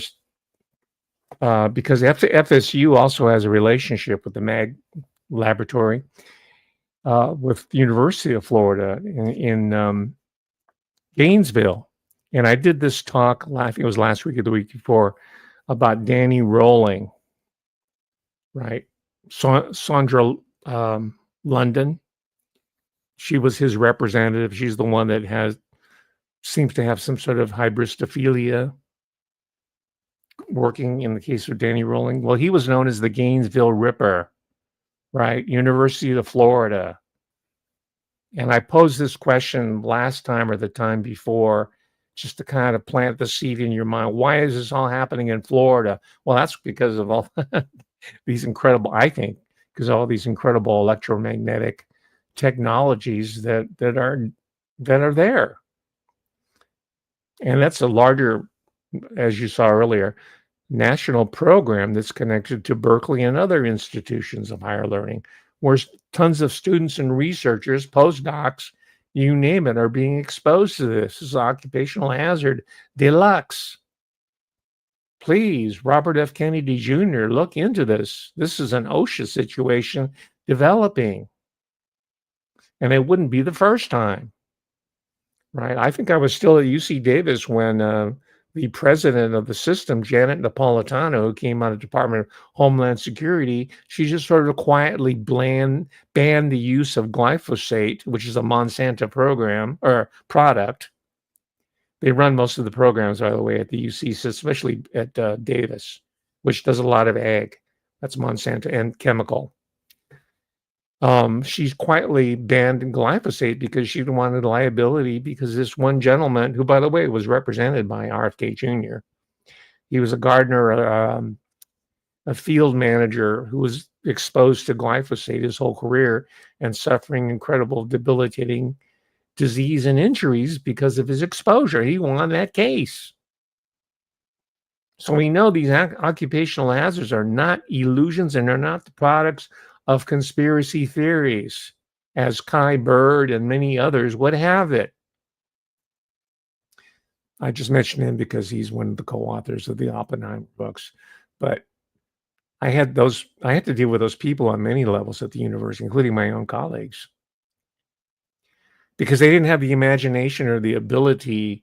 because FSU also has a relationship with the Mag Laboratory, with the University of Florida in Gainesville. And I did this talk, I think it was last week or the week before, about Danny Rowling, right? Sandra London. She was his representative. She's the one that seems to have some sort of hybristophilia, working in the case of Danny Rowling. Well, he was known as the Gainesville Ripper, right? University of Florida. And I posed this question last time or the time before, just to kind of plant the seed in your mind. Why is this all happening in Florida? Well, that's because of all these incredible, I think, because all these incredible electromagnetic technologies that are there. And that's a larger, as you saw earlier, national program that's connected to Berkeley and other institutions of higher learning, where tons of students and researchers, postdocs, you name it, are being exposed to this. This is occupational hazard deluxe. Please, Robert F. Kennedy Jr., look into this. This is an OSHA situation developing. And it wouldn't be the first time, right? I think I was still at UC Davis when the president of the system, Janet Napolitano, who came out of the Department of Homeland Security, she just sort of quietly banned the use of glyphosate, which is a Monsanto program or product. They run most of the programs, by the way, at the UC, especially at Davis, which does a lot of ag. That's Monsanto and chemical. She's quietly banned glyphosate because she wanted liability, because this one gentleman, who, by the way, was represented by RFK Jr., he was a gardener, a field manager who was exposed to glyphosate his whole career and suffering incredible debilitating disease and injuries because of his exposure. He won that case. So we know these occupational hazards are not illusions, and they're not the products of conspiracy theories, as Kai Bird and many others would have it. I just mentioned him because he's one of the co-authors of the Oppenheimer books. But I had to deal with those people on many levels at the university, including my own colleagues, because they didn't have the imagination or the ability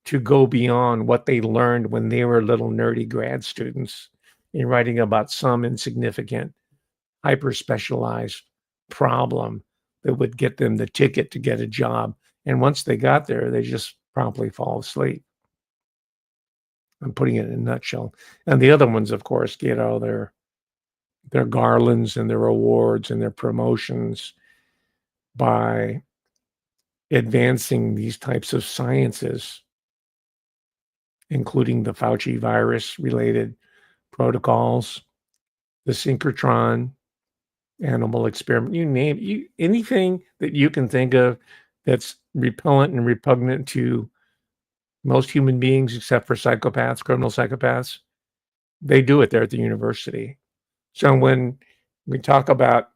to go beyond what they learned when they were little nerdy grad students in writing about some insignificant, hyper-specialized problem that would get them the ticket to get a job. And once they got there, they just promptly fall asleep. I'm putting it in a nutshell. And the other ones, of course, get all their garlands and their awards and their promotions by advancing these types of sciences, including the Fauci virus-related protocols, the synchrotron animal experiment, you name anything that you can think of that's repellent and repugnant to most human beings, except for psychopaths, criminal psychopaths. They do it there at the university. So when we talk about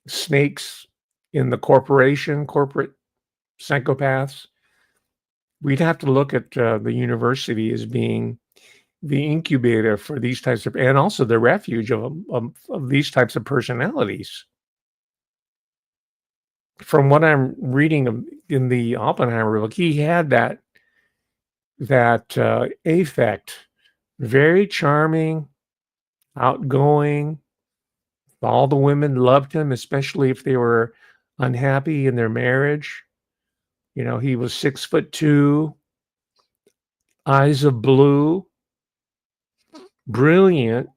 snakes in the corporate psychopaths, we'd have to look at the university as being the incubator for these types of, and also the refuge of these types of personalities. From what I'm reading in the Oppenheimer book, he had that affect, very charming, outgoing. All the women loved him, especially if they were unhappy in their marriage. You know, he was 6'2", eyes of blue, brilliant,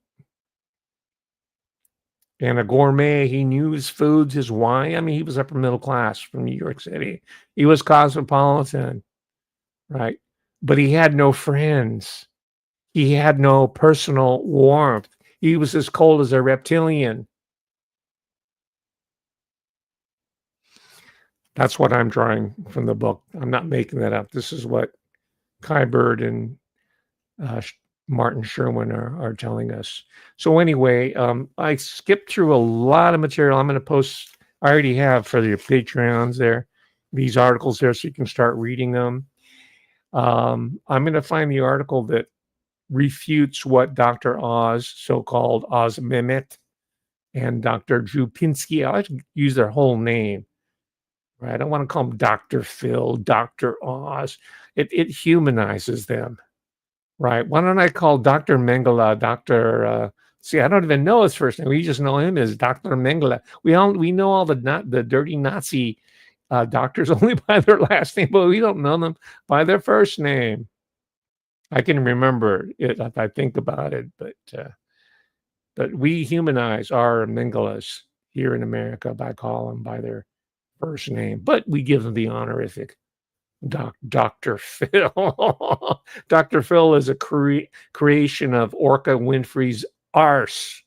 and a gourmet. He knew his foods, his wine. I mean, he was upper middle class from New York City. He was cosmopolitan, right? But he had no friends. He had no personal warmth. He was as cold as a reptilian. That's what I'm drawing from the book. I'm not making that up. This is what Kai Bird and Martin Sherwin are telling us. So anyway, I skipped through a lot of material. I'm going to post, I already have for your Patreons there, these articles there, so you can start reading them. I'm going to find the article that refutes what Dr. Oz, so-called Oz Mehmet, and Dr. Drew Pinsky, I like to use their whole name, right? I don't want to call them Dr. Phil, Dr. Oz. It humanizes them, right? Why don't I call Dr. Mengele, see, I don't even know his first name. We just know him as Dr. Mengele. We know all the dirty Nazi doctors only by their last name, but we don't know them by their first name. I can remember it if I think about it, but we humanize our Mengeles here in America by calling them by their first name, but we give him the honorific Dr. Phil. Dr. Phil is a creation of Orca Winfrey's arse.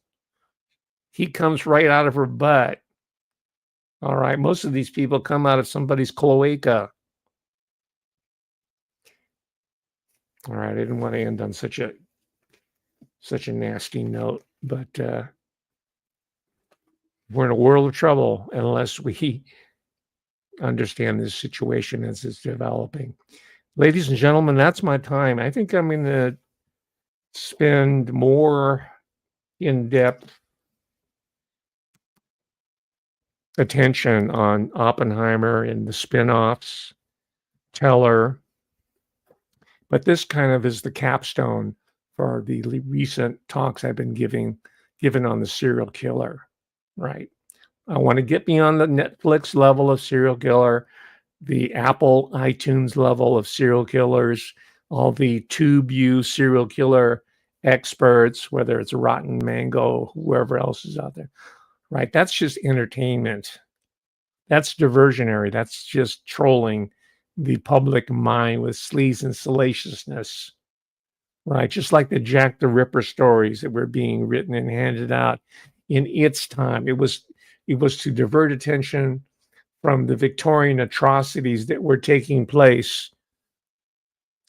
He comes right out of her butt. All right, most of these people come out of somebody's cloaca. All right, I didn't want to end on such a nasty note, but we're in a world of trouble unless we understand this situation as it's developing. Ladies and gentlemen, that's my time. I think I'm going to spend more in-depth attention on Oppenheimer and the spin-offs, Teller, but this kind of is the capstone for the recent talks I've been given on the serial killer, right? I want to get beyond the Netflix level of serial killer, the Apple iTunes level of serial killers, all the TubeView serial killer experts, whether it's Rotten Mango, whoever else is out there, right? That's just entertainment. That's diversionary. That's just trolling the public mind with sleaze and salaciousness, right? Just like the Jack the Ripper stories that were being written and handed out in its time. It was to divert attention from the Victorian atrocities that were taking place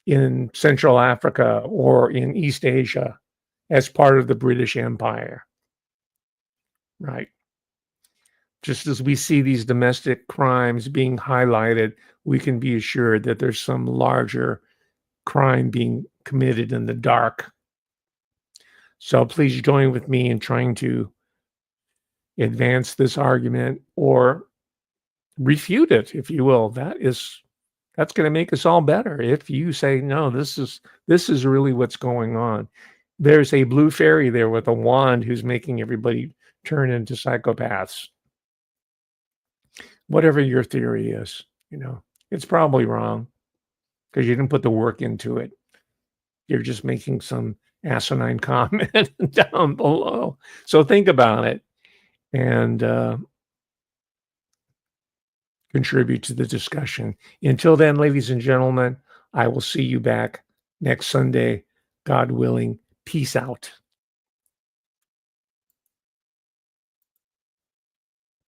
in Central Africa or in East Asia as part of the British Empire, right? Just as we see these domestic crimes being highlighted, we can be assured that there's some larger crime being committed in the dark. So please join with me in trying to advance this argument or refute it, if you will. That's going to make us all better. If you say, no, this is really what's going on. There's a blue fairy there with a wand who's making everybody turn into psychopaths. Whatever your theory is, it's probably wrong because you didn't put the work into it. You're just making some asinine comment down below. So think about it and contribute to the discussion. Until then, ladies and gentlemen, I will see you back next Sunday, God willing. Peace out.